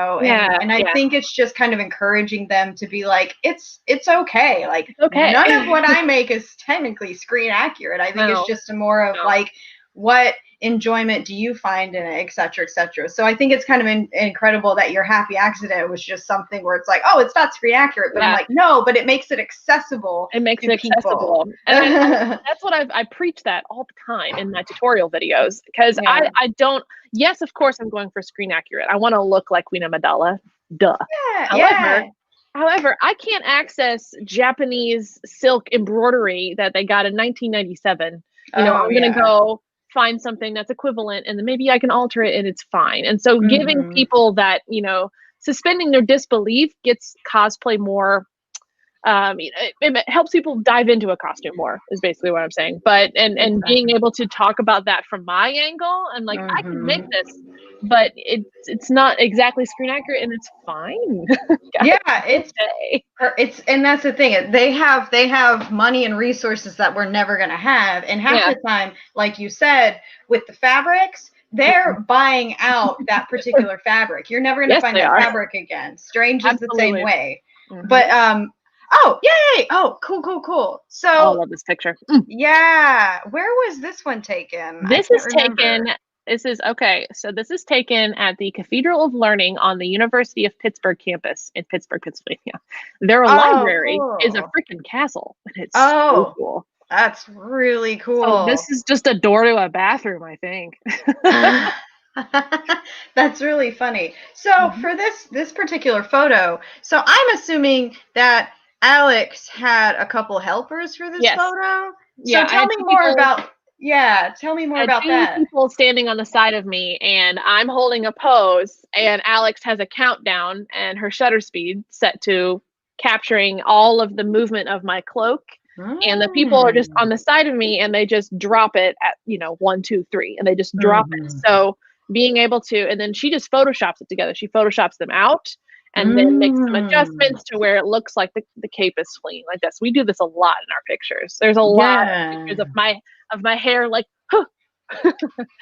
I think it's just kind of encouraging them to be like, it's okay. Like, none of what I make is technically screen accurate. I think it's just more of like, what enjoyment do you find in it, et cetera, et cetera. So I think it's kind of incredible that your happy accident was just something where it's like, oh, it's not screen accurate, but I'm like, no, but it makes it accessible. It makes it accessible. And that's what I preach that all the time in my tutorial videos, because I don't, yes, of course I'm going for screen accurate. I want to look like Queen Amidala. Duh. However, I can't access Japanese silk embroidery that they got in 1997. I'm going to go find something that's equivalent, and then maybe I can alter it and it's fine. And so giving people that, suspending their disbelief gets cosplay more, it helps people dive into a costume more, is basically what I'm saying. But and being able to talk about that from my angle, and like, I can make this, but it's not exactly screen accurate, and it's fine. It's and that's the thing. They have money and resources that we're never gonna have, and half the time, like you said, with the fabrics, they're buying out that particular fabric. You're never gonna find that fabric again. Strange is the same way. But oh, yay! Oh, cool. So I love this picture. Yeah, where was this one taken? This is taken. This is taken at the Cathedral of Learning on the University of Pittsburgh campus in Pittsburgh, Pennsylvania. Their library is a freaking castle. And it's so cool. That's really cool. So this is just a door to a bathroom, I think. That's really funny. So for this particular photo, so I'm assuming that Alex had a couple helpers for this photo. So tell me more about Yeah, tell me more about that. People standing on the side of me, and I'm holding a pose, and Alex has a countdown, and her shutter speed set to capturing all of the movement of my cloak. And the people are just on the side of me, and they just drop it at 1, 2, 3, and they just drop it. So being able to, and then she just photoshops it together. She photoshops them out and then makes some adjustments to where it looks like the cape is flinging like this. We do this a lot in our pictures. There's a lot of pictures of my hair like, huh.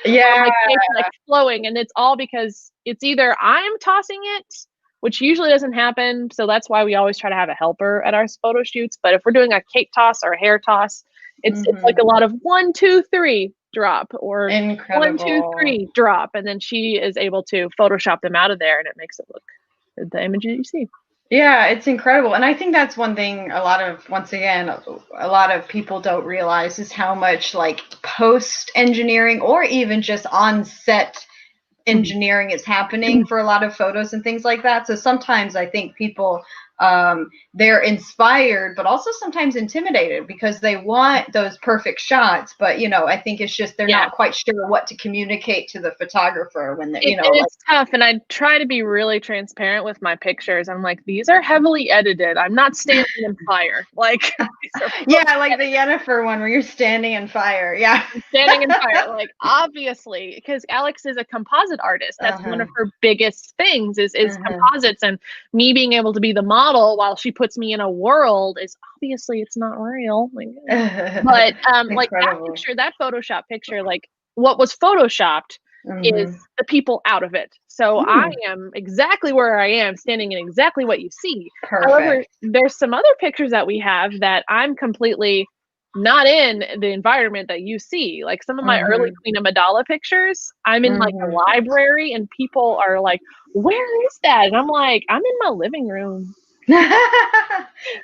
Yeah, my cape like flowing, and it's all because it's either I'm tossing it, which usually doesn't happen. So that's why we always try to have a helper at our photo shoots. But if we're doing a cape toss or a hair toss, it's like a lot of 1, 2, 3 drop, or incredible. 1, 2, 3 drop, and then she is able to Photoshop them out of there, and it makes it look the image that you see. Yeah, it's incredible. And I think that's one thing a lot of people don't realize is how much like post engineering or even just on set engineering is happening for a lot of photos and things like that. So sometimes I think people they're inspired, but also sometimes intimidated because they want those perfect shots. But I think it's just they're not quite sure what to communicate to the photographer when they, it's tough. And I try to be really transparent with my pictures. I'm like, these are heavily edited. I'm not standing in fire. Like, yeah, like the Yennefer one where you're standing in fire. Yeah, standing in fire. Like, obviously, because Alex is a composite artist. That's one of her biggest things is composites, and me being able to be the model while she puts me in a world is obviously it's not real. Like, but like that Photoshop picture, like what was Photoshopped is the people out of it. So I am exactly where I am, standing in exactly what you see. Perfect. However, there's some other pictures that we have that I'm completely not in the environment that you see. Like some of my early Queen Amidala pictures, I'm in like a library and people are like, where is that? And I'm like, I'm in my living room.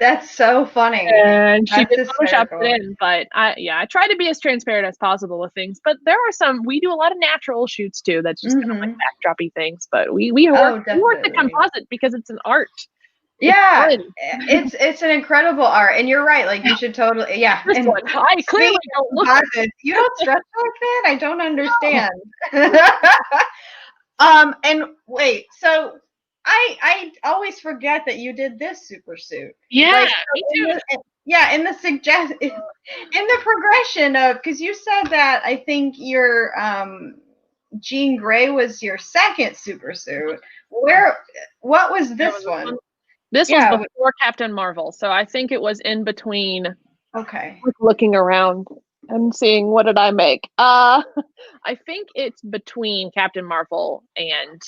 That's so funny. And she did Photoshop it in, but I try to be as transparent as possible with things. But there are we do a lot of natural shoots too. That's just kind of like backdroppy things. But we work the composite because it's an art. Yeah, it's an incredible art, and you're right. Like you should totally, I clearly don't look. You don't stress like that. I don't understand. And wait, so I always forget that you did this super suit. Yeah, me too. In the progression of, because you said that I think your Jean Grey was your second super suit. What was this one? This was before Captain Marvel, so I think it was in between. Okay. Looking around and seeing what did I make. I think it's between Captain Marvel and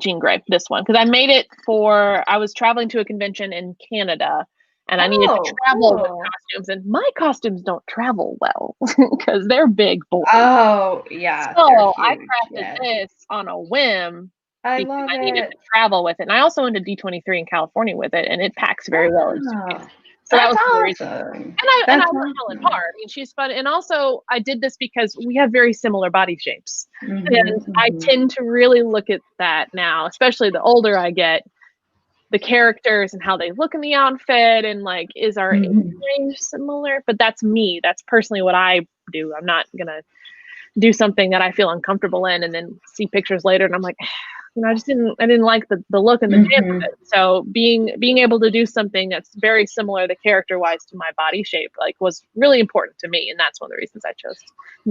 Jean Grey, this one, because I made it I was traveling to a convention in Canada, and I needed to travel with costumes, and my costumes don't travel well because they're big boys. Oh, yeah. So I crafted this on a whim. I love it. I needed to travel with it, and I also went to D23 in California with it, and it packs very well. So that was the reason. And I love Helen Parr. I mean, she's fun. And also, I did this because we have very similar body shapes. And I tend to really look at that now, especially the older I get, the characters and how they look in the outfit, and like, is our age range similar? But that's me. That's personally what I do. I'm not going to do something that I feel uncomfortable in and then see pictures later and I'm like, I didn't like the look and the jam of it. So being able to do something that's very similar, the character wise, to my body shape, like, was really important to me, and that's one of the reasons I chose.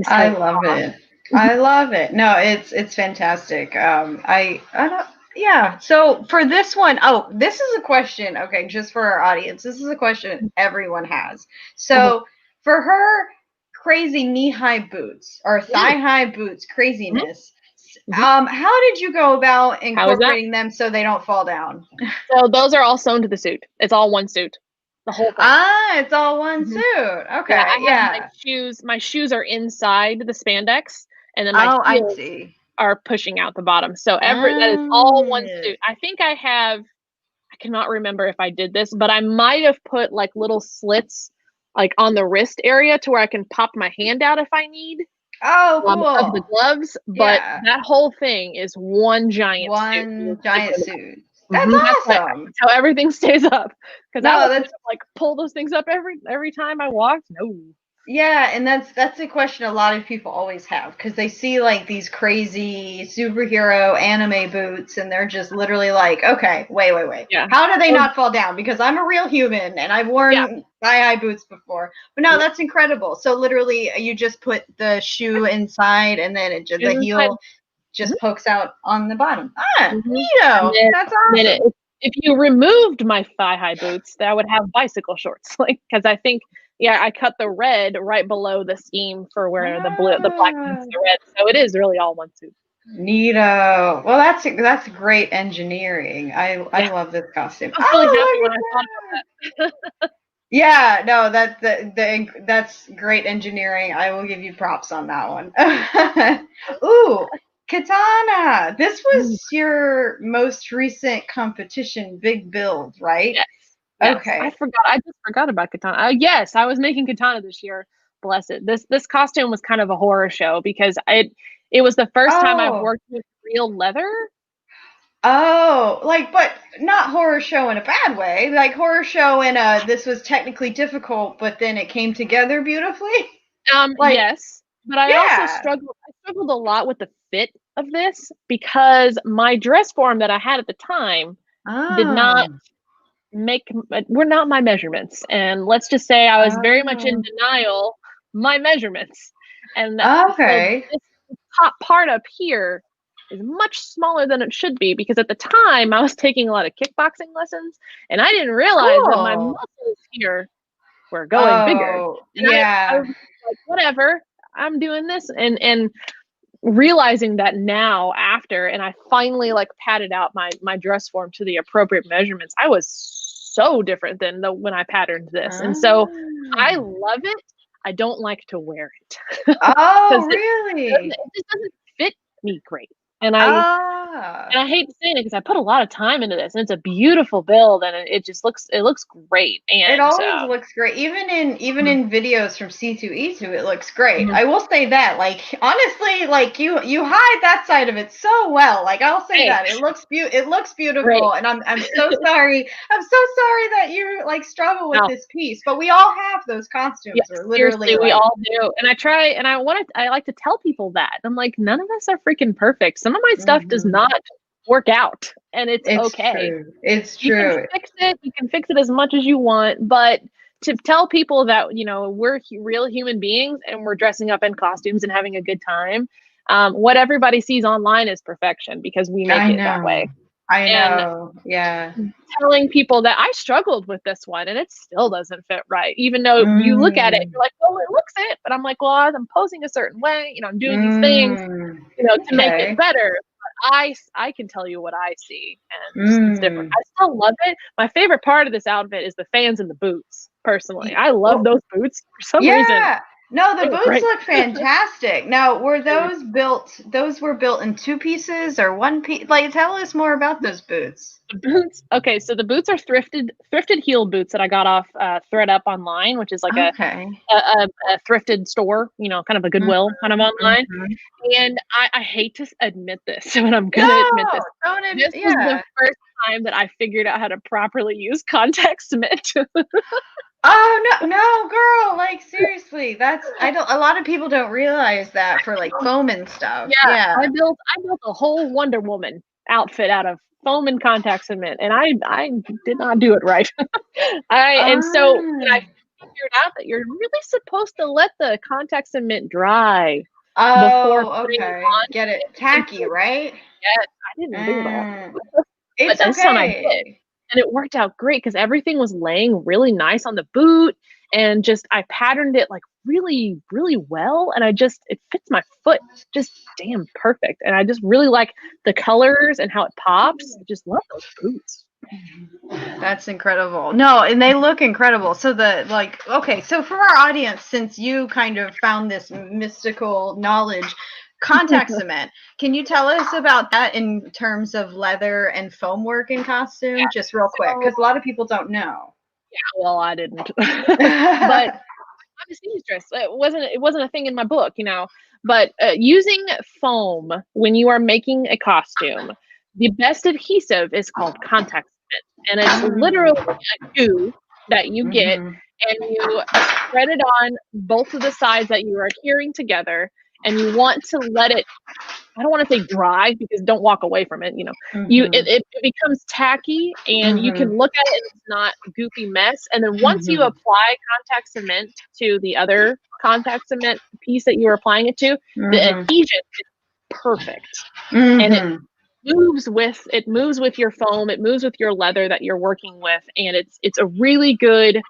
I love it. I love it. No, it's fantastic. I don't. Yeah. So for this one, this is a question. Okay, just for our audience, this is a question everyone has. So for her crazy knee-high boots or thigh-high boots craziness. How did you go about incorporating them so they don't fall down? So those are all sewn to the suit. It's all one suit. The whole thing. It's all one suit. Okay. Yeah. My shoes are inside the spandex, and then my heels are pushing out the bottom. So that is all one suit. I think I cannot remember if I did this, but I might have put like little slits like on the wrist area to where I can pop my hand out if I need. Oh, cool. Of the gloves, but that whole thing is one giant suit. That's awesome. That's how everything stays up. Because I would like pull those things up every time I walked. No. Yeah, and that's a question a lot of people always have, because they see like these crazy superhero anime boots and they're just literally like, okay, wait. Yeah. How do they not fall down? Because I'm a real human and I've worn thigh-high boots before. But no, that's incredible. So literally you just put the shoe inside and then the heel just pokes out on the bottom. Neato. That's awesome. If you removed my thigh-high boots, that would have bicycle shorts. Like, because I think, I cut the red right below the seam for where the black meets the red. So it is really all one suit. Neato. Well, that's great engineering. I love this costume. I was really happy when I thought about that. Yeah, no, that's great engineering. I will give you props on that one. Ooh, Katana. This was your most recent competition, big build, right? Yes. Okay. I just forgot about Katana. Yes, I was making Katana this year. Bless it. This costume was kind of a horror show because it was the first time I've worked with real leather. Oh, but not horror show in a bad way. Like horror show in a this was technically difficult, but then it came together beautifully. Yes, but I also struggled a lot with the fit of this because my dress form that I had at the time did not were not my measurements. And let's just say I was very much in denial my measurements. And so this top part up here is much smaller than it should be because at the time I was taking a lot of kickboxing lessons and I didn't realize that my muscles here were going bigger. And I was like, whatever, I'm doing this. And realizing that now after, and I finally padded out my dress form to the appropriate measurements, I was so different than when I patterned this. And so I love it. I don't like to wear it. Oh, really? It just doesn't fit me great. And I hate to say it because I put a lot of time into this and it's a beautiful build and it looks great. And it always looks great. Even in videos from C2E2, it looks great. I will say that, honestly, you hide that side of it so well. I'll say that. It looks beautiful. Great. And I'm so sorry. I'm so sorry that you struggle with this piece. But we all have those costumes. Yes, literally we all do. And I like to tell people that. I'm like, none of us are freaking perfect. Some of my stuff does not work out and it's okay. True. It's true. You can fix it as much as you want, but to tell people that, we're real human beings and we're dressing up in costumes and having a good time. What everybody sees online is perfection because we make it that way. I know. Yeah. Telling people that I struggled with this one and it still doesn't fit right. Even though you look at it, you're like, oh, it looks it. But I'm like, well, I'm posing a certain way, I'm doing these things, to make it better. But I can tell you what I see and it's different. I still love it. My favorite part of this outfit is the fans and the boots, personally. I love those boots for some reason. No, the boots look fantastic. Now, were those built? Those were built in two pieces or one piece? Tell us more about those boots. The boots. Okay, so the boots are thrifted heel boots that I got off ThredUp online, which is a thrifted store. Kind of a Goodwill kind of online. And I hate to admit this, but I'm gonna admit this. This was the first time that I figured out how to properly use contact cement. Oh no, girl! Seriously, a lot of people don't realize that for foam and stuff. Yeah. I built a whole Wonder Woman outfit out of foam and contact cement, and I did not do it right. And so I figured out that you're really supposed to let the contact cement dry. Oh, okay. Get it tacky, right? Yes, I didn't do that. But this one I did. And it worked out great because everything was laying really nice on the boot and I patterned it really, really well. And it fits my foot just damn perfect. And I just really like the colors and how it pops. I just love those boots. That's incredible. No, and they look incredible. So so for our audience, since you kind of found this mystical knowledge, contact cement. Can you tell us about that in terms of leather and foam work in costume? Just real quick, because a lot of people don't know. Yeah, well, I didn't. But I'm a seamstress. It wasn't a thing in my book, But using foam when you are making a costume, the best adhesive is called contact cement, and it's literally a goo that you get, and you spread it on both of the sides that you are adhering together, and you want to let it, I don't want to say dry, because don't walk away from it, you know. It becomes tacky, and you can look at it and it's not a goofy mess. And then once you apply contact cement to the other contact cement piece that you're applying it to, the adhesion is perfect. And it moves with your foam, it moves with your leather that you're working with, and it's a really good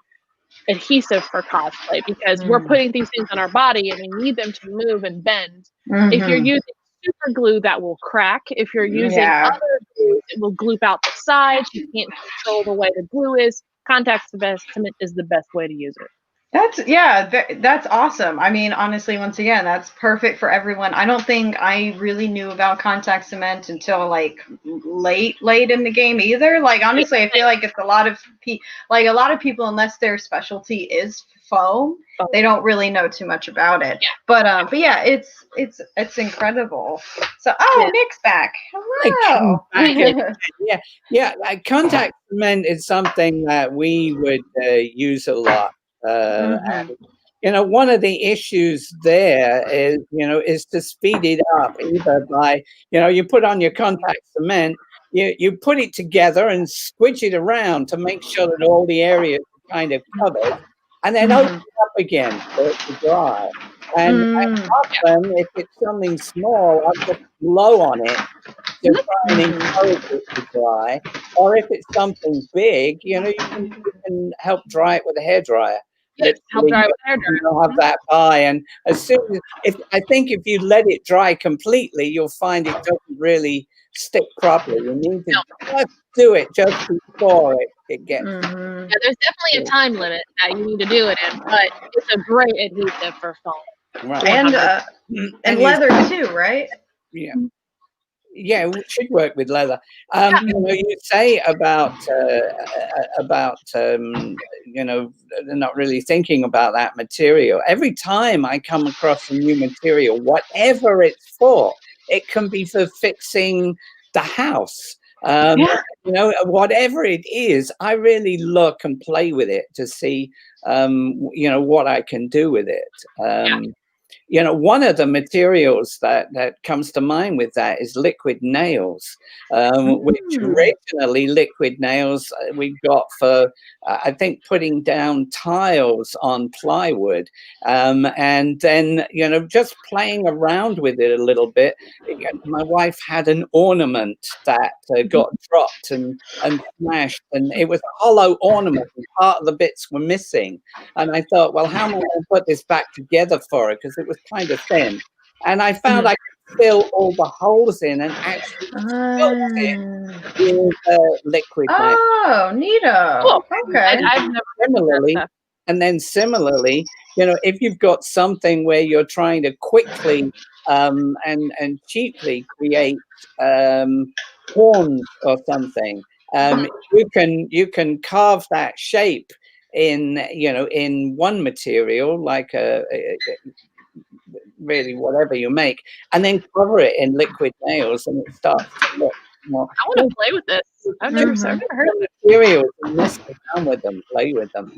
adhesive for cosplay, because we're putting these things on our body and we need them to move and bend. If you're using super glue, that will crack. If you're using other glues, it will gloop out the sides. You can't control the way the glue is. Contact cement is the best way to use it. That's awesome. I mean, honestly, once again, that's perfect for everyone. I don't think I really knew about contact cement until like late in the game either. Like, honestly, I feel like it's a lot of people, unless their specialty is foam, they don't really know too much about it. But yeah, it's incredible. So Nick's back. Hello. Contact cement is something that we would use a lot. And, one of the issues there is to speed it up, either by, you put on your contact cement, you put it together and squidge it around to make sure that all the areas are kind of covered, and then open it up again for it to dry. And often, if it's something small, I'll just blow on it to try and encourage it to dry. Or if it's something big, you can help dry it with a hairdryer. Help dry with a hairdryer. You'll have that by, and as soon as if you let it dry completely, you'll find it doesn't really stick properly. You need to just do it just before it gets. Yeah, there's definitely a time limit that you need to do it in, but it's a great adhesive for foam. Right. And leather too, right? Yeah. Yeah, it should work with leather. You say about not really thinking about that material. Every time I come across a new material, whatever it's for, it can be for fixing the house. Whatever it is, I really look and play with it to see, what I can do with it. One of the materials that comes to mind with that is liquid nails, which originally liquid nails we got for, I think, putting down tiles on plywood. And then, just playing around with it a little bit. My wife had an ornament that got dropped and smashed, and it was a hollow ornament, and part of the bits were missing. And I thought, well, how am I going to put this back together for her? Because it was kind of thin. And I found I could fill all the holes in and actually fill it with liquid nail. Oh, neato. Cool. Okay. I've never similarly, if you've got something where you're trying to quickly and cheaply create horns or something, you can carve that shape in one material, like really whatever you make, and then cover it in liquid nails, and it starts to look more. I want to play with this. I've never heard of it. Materials and mess around with them, play with them.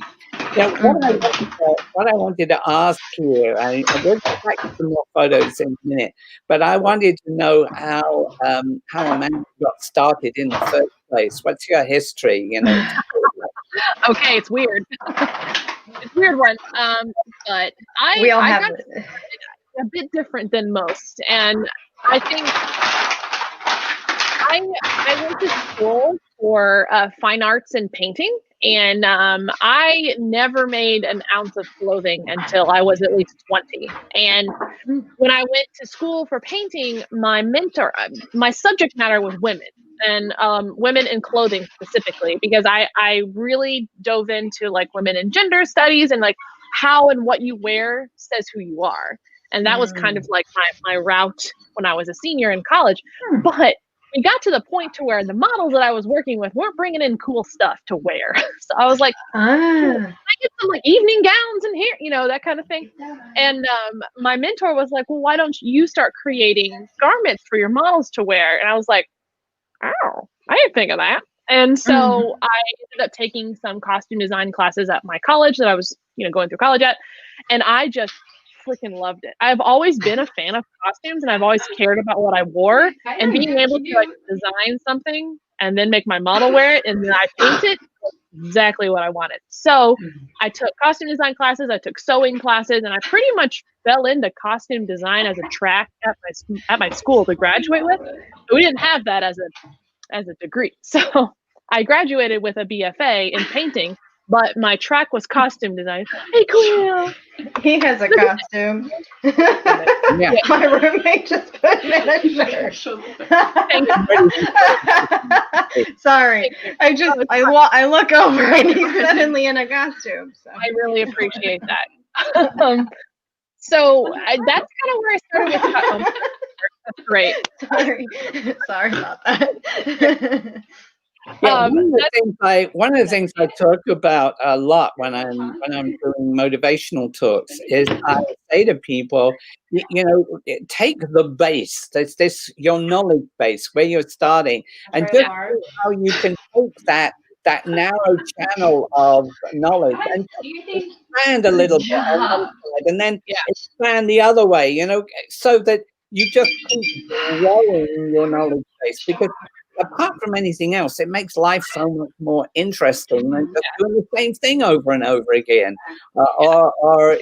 What I wanted to ask here, I will get back to some more photos in a minute, but I wanted to know how Amanda got started in the first place. What's your history? Okay, it's weird. It's a weird one. But we all have got it. A bit different than most, and I think I went to school for fine arts and painting, and I never made an ounce of clothing until I was at least 20. And when I went to school for painting, my mentor, my subject matter was women. And women in clothing specifically, because I really dove into like women in gender studies and like how and what you wear says who you are. And that was kind of like my route when I was a senior in college. But we got to the point to where the models that I was working with weren't bringing in cool stuff to wear. So I was like, can I get some like evening gowns in here, that kind of thing. And my mentor was like, well, why don't you start creating garments for your models to wear? And I was like, oh, I didn't think of that. And so I ended up taking some costume design classes at my college that I was, going through college at. And I just freaking loved it. I've always been a fan of costumes and I've always cared about what I wore, and being able to like design something and then make my model wear it and then I paint it was exactly what I wanted. So I took costume design classes, I took sewing classes, and I pretty much fell into costume design as a track at my school to graduate with. But we didn't have that as a degree. So I graduated with a BFA in painting, but my track was costume design. Hey, Quill! He has a costume. Yeah. My roommate just put him in a shirt. Sorry. I look over and he's suddenly in a costume. So. I really appreciate that. So that's kind of where I started with costume. That's great. Sorry about that. Yeah, one of the things I talk about a lot when I'm doing motivational talks is I say to people, take the base. There's this your knowledge base where you're starting, and just how you can take that narrow channel of knowledge and expand a little bit on one side, and then expand the other way. So that you just keep growing your knowledge base, because apart from anything else, it makes life so much more interesting than just doing the same thing over and over again, or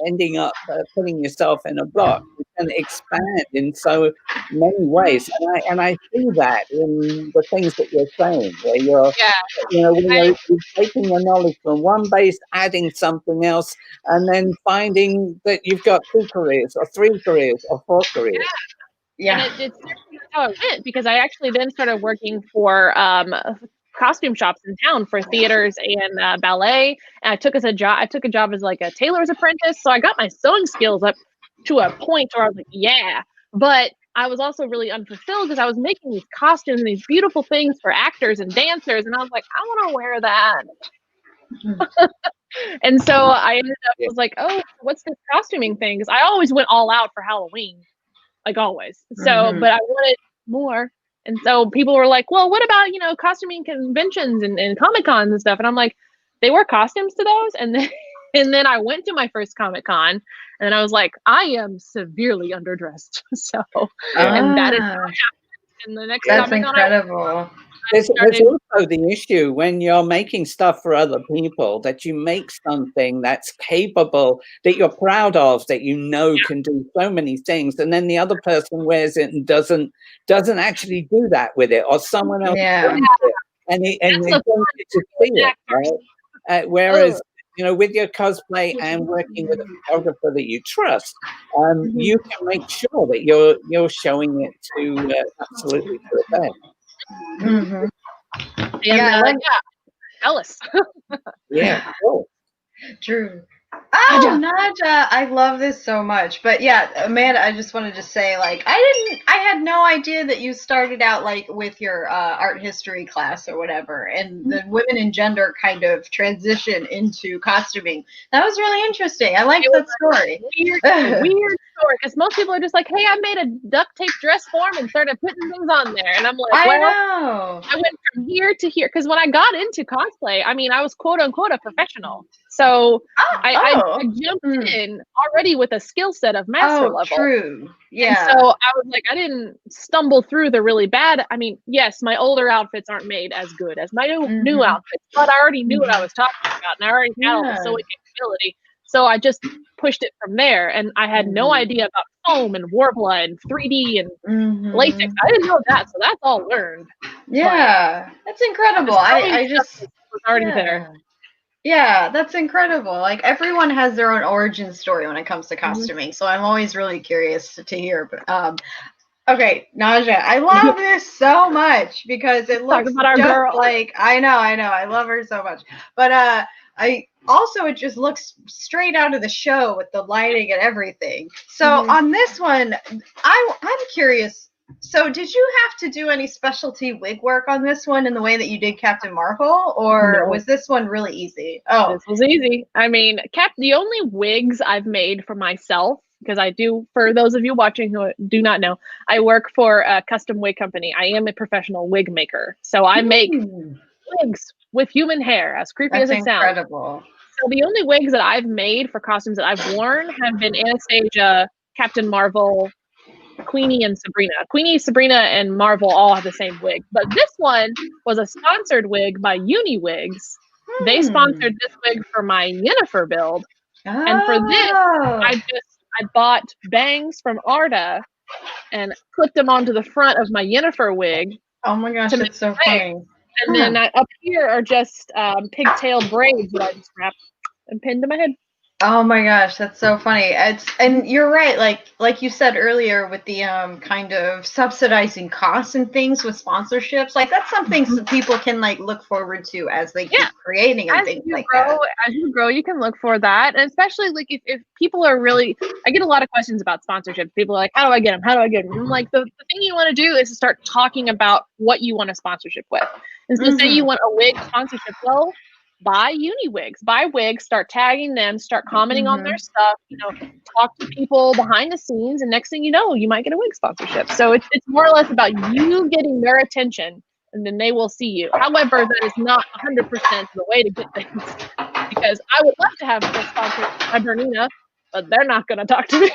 ending up putting yourself in a block. You can expand in so many ways, and I see that in the things that you're saying, where you're taking your knowledge from one base, adding something else, and then finding that you've got 2 careers, or 3 careers, or 4 careers. Yeah. And it's how it went, because I actually then started working for costume shops in town for theaters and ballet. And I took a job as like a tailor's apprentice. So I got my sewing skills up to a point where I was like, yeah. But I was also really unfulfilled because I was making these costumes and these beautiful things for actors and dancers. And I was like, I want to wear that. And so I ended up, was like, oh, what's this costuming thing? Because I always went all out for Halloween. Like always. So, but I wanted more. And so people were like, well, what about, costuming conventions and Comic-Cons and stuff? And I'm like, they wear costumes to those? And then I went to my first Comic-Con and I was like, I am severely underdressed. So, and that is how it happened. And the next Comic-Con, incredible. There's also the issue when you're making stuff for other people, that you make something that's capable, that you're proud of, that can do so many things, and then the other person wears it and doesn't actually do that with it, or someone else does it, and they don't get to see it, right? Whereas with your cosplay and working with a photographer that you trust, you can make sure that you're showing it to absolutely to the best. Jealous. Yeah, cool. True. Oh, Naja, I love this so much. But yeah, Amanda, I just wanted to say, like, I had no idea that you started out like with your art history class or whatever, and the women and gender kind of transition into costuming. That was really interesting. I like that story. Weird story, because most people are just like, hey, I made a duct tape dress form and started putting things on there, and I'm like, I went from here to here, because when I got into cosplay, I mean, I was quote unquote a professional. So I jumped in already with a skill set of master level. True. Yeah. And so I was like, I didn't stumble through the really bad. I mean, yes, my older outfits aren't made as good as my new outfits, but I already knew what I was talking about, and I already had all the sewing capability. So I just pushed it from there, and I had no idea about foam and Worbla and 3D and latex. I didn't know that, so that's all learned. Yeah, that's incredible. I just was already there. Yeah, that's incredible. Like, everyone has their own origin story when it comes to costuming, so I'm always really curious to hear. But okay, Naja, I love this so much because it looks just like I know, I love her so much. But it just looks straight out of the show with the lighting and everything. So on this one, I'm curious. So did you have to do any specialty wig work on this one in the way that you did Captain Marvel, or was this one really easy? Oh, this was easy. I mean, the only wigs I've made for myself because I do, for those of you watching who do not know, I work for a custom wig company. I am a professional wig maker. So I make wigs with human hair, as creepy as it sounds. Incredible. So the only wigs that I've made for costumes that I've worn have been Anastasia, Captain Marvel, Queenie, and Sabrina. Queenie, Sabrina, and Marvel all have the same wig. But this one was a sponsored wig by Uniwigs. They sponsored this wig for my Yennefer build. Oh. And for this, I bought bangs from Arda and put them onto the front of my Yennefer wig. Oh my gosh, that's so funny. And then up here are just pigtail braids that I just wrapped and pinned to my head. Oh my gosh, that's so funny. And you're right, like you said earlier with the kind of subsidizing costs and things with sponsorships, like that's something some people can like look forward to as they keep creating and things like that. As you grow, you can look for that. And especially like if people are really, I get a lot of questions about sponsorships. People are like, how do I get them? How do I get them? And I'm like, the thing you want to do is to start talking about what you want a sponsorship with. And so say you want a wig sponsorship, well, buy Uniwigs, buy wigs, start tagging them, start commenting on their stuff, talk to people behind the scenes, and next thing you know, you might get a wig sponsorship. So it's more or less about you getting their attention, and then they will see you. However, that is not 100% the way to get things, because I would love to have a sponsor by Bernina, but they're not going to talk to me.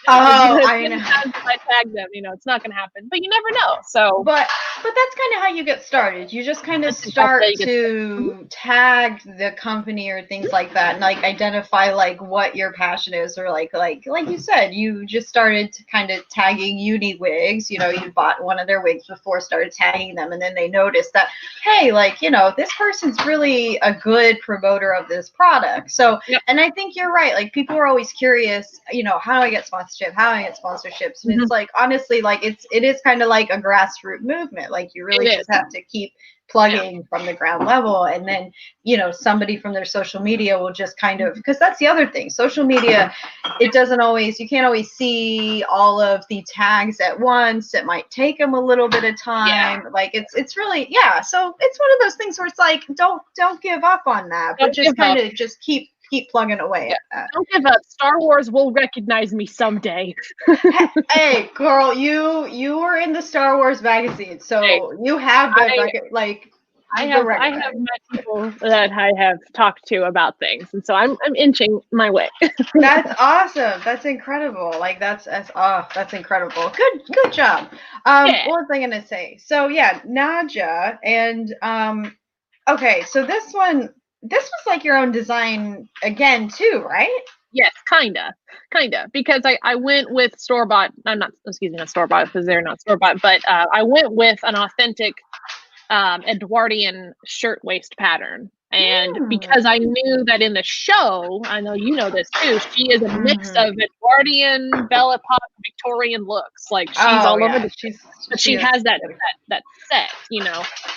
I know. I tag them, it's not going to happen. But you never know. So, but that's kind of how you get started. You just kind of start to tag the company or things like that, and like identify like what your passion is, or like you said, you just started to kind of tagging Uniwigs. You bought one of their wigs before, started tagging them, and then they noticed that, hey, like this person's really a good promoter of this product. So, and I think you're right. Like people are always curious, how do I get sponsorship? How do I get sponsorships? And it's like, honestly, like it is kind of like a grassroots movement. Like you really just have to keep plugging from the ground level, and then somebody from their social media will just kind of, because that's the other thing, social media, you can't always see all of the tags at once. It might take them a little bit of time. Like it's really so it's one of those things where it's like don't give up on that, but just kind of just keep plugging away at that. Don't give up. Star Wars will recognize me someday. Hey, girl, you were in the Star Wars magazine, so you have the I have met people that I have talked to about things, and so I'm inching my way. That's awesome. That's incredible. Like that's incredible. Good job. What was I gonna say? So Nadja, and okay, so this was like your own design again too, right? Yes, kinda, because I went with store-bought. Not store-bought, because they're not store-bought, but I went with an authentic Edwardian shirtwaist pattern, and because I knew that in the show, I know you know this too, she is a mix of Edwardian, Belle Epoque, Victorian looks. Like she's all over the place, but she has that set,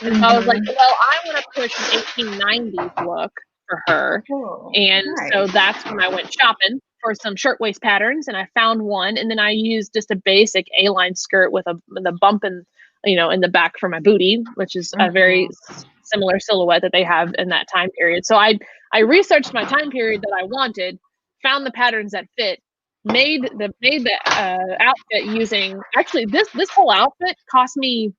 And so I was like, well, I want to push an 1890s look for her, and so that's when I went shopping for some shirtwaist patterns, and I found one, and then I used just a basic A-line skirt with a bump in the back for my booty, which is a very similar silhouette that they have in that time period. So I researched my time period that I wanted, found the patterns that fit, made the outfit using, actually this whole outfit cost me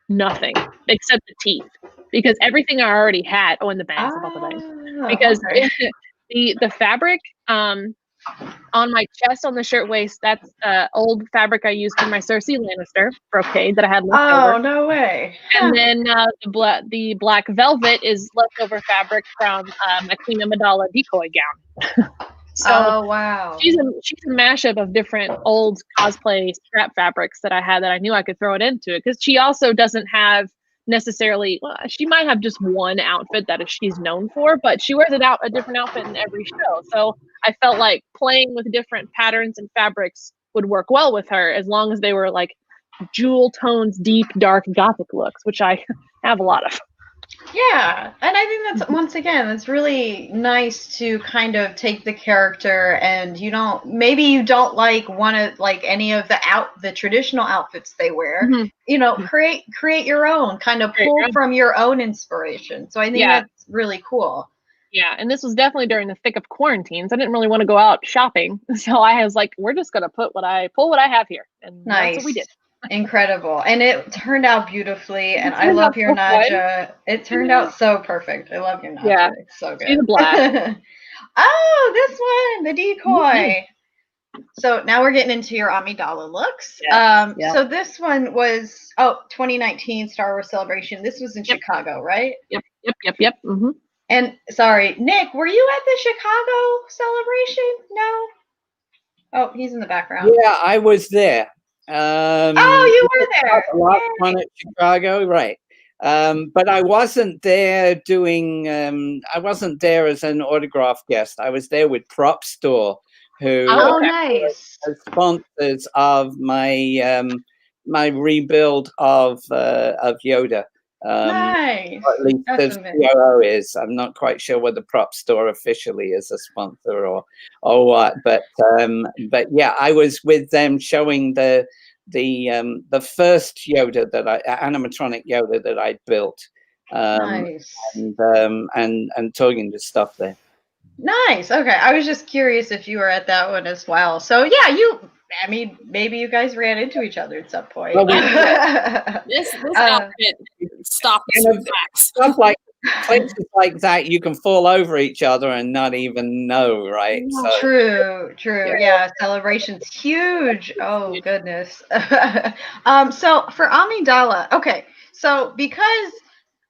nothing except the teeth, because everything I already had. Oh, and the bangs, about the bangs, because the fabric on my chest, on the shirtwaist, that's old fabric I used for my Cersei Lannister brocade that I had left over. Oh, no way. And then the black velvet is leftover fabric from my Queen Amidala decoy gown. So wow. She's a mashup of different old cosplay scrap fabrics that I had that I knew I could throw it into it, because she also doesn't have necessarily, well, she might have just one outfit that she's known for, but she wears a different outfit in every show. So I felt like playing with different patterns and fabrics would work well with her, as long as they were like jewel tones, deep, dark, gothic looks, which I have a lot of. Yeah, and I think that's, once again, it's really nice to kind of take the character, and maybe you don't like any of the traditional outfits they wear. Create your own, kind of pull from your own inspiration. So I think that's really cool. Yeah, and this was definitely during the thick of quarantines. I didn't really want to go out shopping, so I was like, "We're just gonna pull what I have here," and that's what we did. Incredible, and it turned out beautifully. And I love your Naja. It turned out so perfect. I love your Naja. Yeah, it's so good. She's a blast. Oh, this one, the decoy. So now we're getting into your Amidala looks. So this one was 2019 Star Wars Celebration. This was in Chicago, right? Yep. Mm-hmm. And sorry, Nick, were you at the Chicago celebration? No. Oh, he's in the background. Yeah, I was there. You were there. A lot of fun at Chicago, right? But I wasn't there doing. I wasn't there as an autograph guest. I was there with Prop Store, who nice. are sponsors of my my rebuild of Yoda. Nice. Or at least the COO is. I'm not quite sure whether Prop Store officially is a sponsor or what. But yeah, I was with them showing the first Yoda animatronic Yoda that I built. Nice. And talking to stuff there. Nice. Okay, I was just curious if you were at that one as well. So yeah, maybe you guys ran into each other at some point. Well, this outfit stopped stuff like places like that. You can fall over each other and not even know, right? So, true. Yeah, celebration's huge. Oh goodness. So for Amidala, okay. So because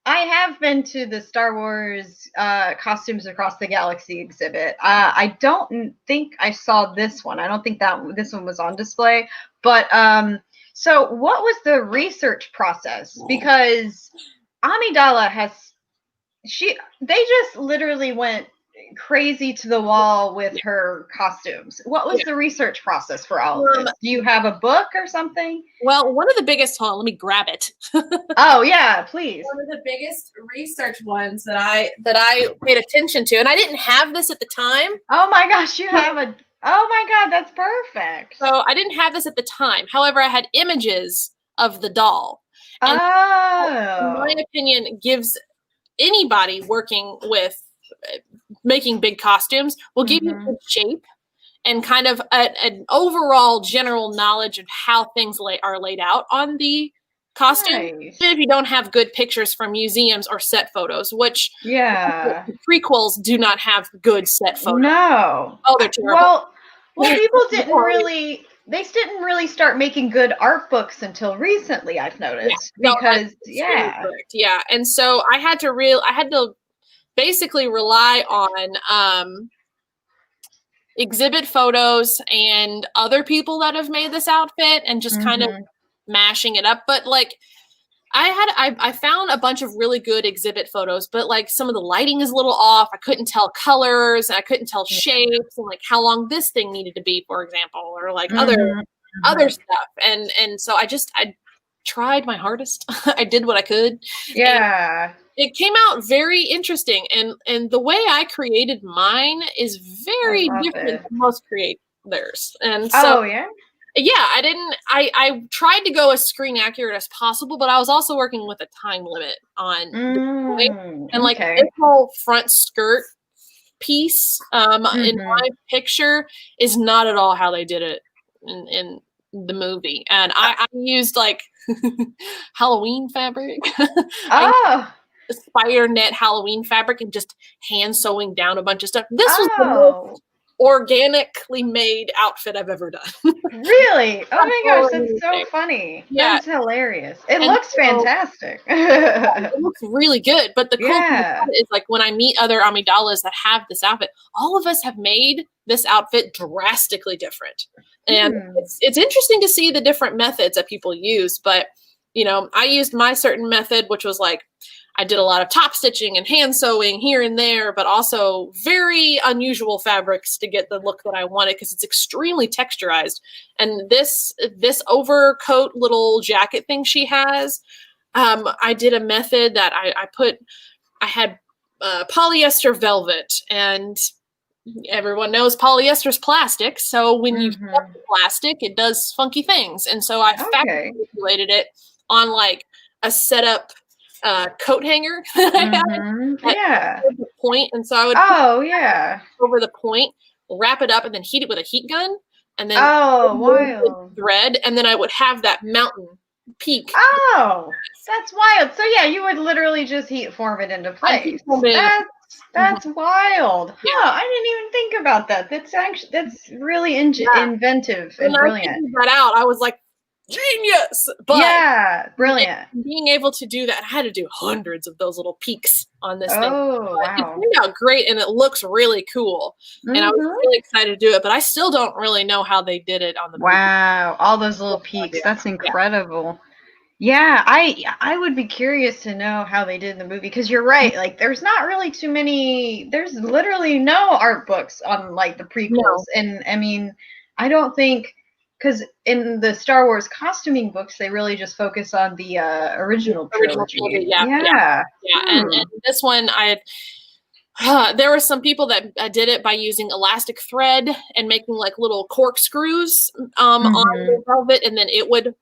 I have been to the Star Wars Costumes Across the Galaxy exhibit. I don't think I saw this one. I don't think this one was on display. But so what was the research process? Because Amidala they just literally went crazy to the wall with her costumes. What was the research process for all of this? Do you have a book or something? Well, one of the biggest, hold on, let me grab it. Oh yeah, please. One of the biggest research ones that I paid attention to, and I didn't have this at the time. Oh my gosh, you have oh my God, that's perfect. So I didn't have this at the time. However, I had images of the doll. And in my opinion, gives anybody working with making big costumes will give you good shape and kind of an overall general knowledge of how things are laid out on the costume. Nice. Even if you don't have good pictures from museums or set photos, which prequels do not have good set photos. No. Oh, they're terrible. Well, people didn't really start making good art books until recently, I've noticed. Yeah. And so I had to basically rely on exhibit photos and other people that have made this outfit and just kind of mashing it up. But like I found a bunch of really good exhibit photos, but like some of the lighting is a little off. I couldn't tell colors, and I couldn't tell shapes, and like how long this thing needed to be, for example, or like other stuff. And so I tried my hardest. I did what I could. Yeah. It came out very interesting, and the way I created mine is very different than most create theirs. And so I tried to go as screen accurate as possible, but I was also working with a time limit on and like this whole front skirt piece in my picture is not at all how they did it in the movie. And I used like Halloween fabric. Spider net Halloween fabric and just hand sewing down a bunch of stuff. This was the most organically made outfit I've ever done. Really? Oh my gosh, that's so funny. Yeah. That's hilarious. It looks fantastic. It looks really good. But the cool thing is like when I meet other Amidalas that have this outfit, all of us have made this outfit drastically different. And it's interesting to see the different methods that people use. But, you know, I used my certain method, which was like, I did a lot of top stitching and hand sewing here and there, but also very unusual fabrics to get the look that I wanted because it's extremely texturized. And this overcoat little jacket thing she has, I did a method that I had polyester velvet, and everyone knows polyester is plastic. So when you cut the plastic, it does funky things. And so I fabric manipulated it on like a setup coat hanger that I had at the point, and so I would over the point, wrap it up, and then heat it with a heat gun, and then wild thread, and then I would have that mountain peak. Oh, that's wild. So yeah, you would literally just heat form it into place. That's wild. Yeah. Huh, I didn't even think about that. That's really inventive and brilliant. I figured that out. I was like, genius. But yeah, brilliant. Being able to do that, I had to do hundreds of those little peaks on this thing. Oh, wow. It turned out great, and it looks really cool. And I was really excited to do it, but I still don't really know how they did it on the movie. Wow, all those little peaks. That's incredible. Yeah, I would be curious to know how they did in the movie, because you're right, like there's not really too many, there's literally no art books on like the prequels. And I mean, I don't think, because in the Star Wars costuming books, they really just focus on the original trilogy. And this one, there were some people that did it by using elastic thread and making like little corkscrews on the velvet, and then it would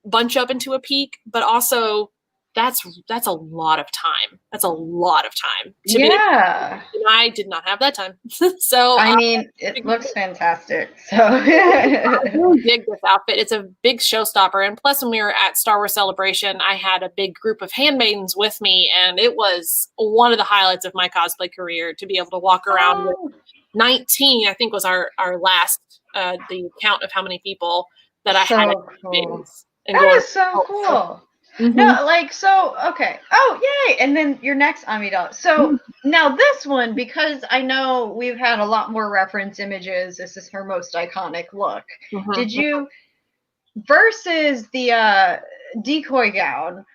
bunch up into a peak. But also, that's a lot of time. That's a lot of time. And I did not have that time. So I mean, it looks fantastic. So I really dig this outfit. It's a big showstopper. And plus, when we were at Star Wars Celebration, I had a big group of handmaidens with me, and it was one of the highlights of my cosplay career to be able to walk around with 19. I think was our last the count of how many people that I had. Cool. That is so cool. No, like, so, okay. Oh, yay. And then your next Amidala. So now this one, because I know we've had a lot more reference images, this is her most iconic look. Did you, versus the decoy gown,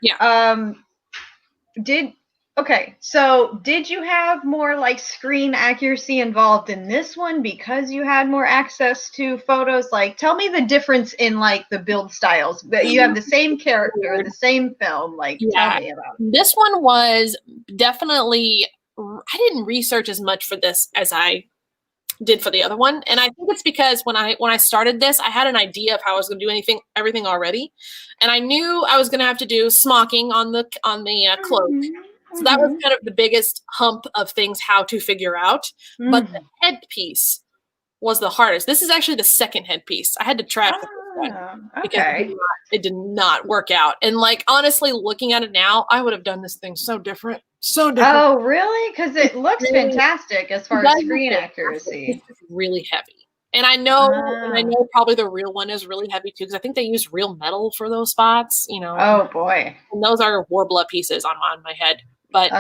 so did you have more like screen accuracy involved in this one because you had more access to photos? Like, tell me the difference in like the build styles. But you have the same character, the same film. Like, tell me about it. This one was definitely, I didn't research as much for this as I did for the other one, and I think it's because when I started this, I had an idea of how I was going to do everything already, and I knew I was going to have to do smocking on the cloak. So that was kind of the biggest hump of things how to figure out. But the headpiece was the hardest. This is actually the second headpiece. I had to try it because it did not work out. And like, honestly, looking at it now, I would have done this thing so different. So different. Oh, really? Because it looks fantastic as far as screen accuracy. It's really heavy. And I know probably the real one is really heavy too, because I think they use real metal for those spots, you know. Oh boy. And those are Warbler pieces on my head. But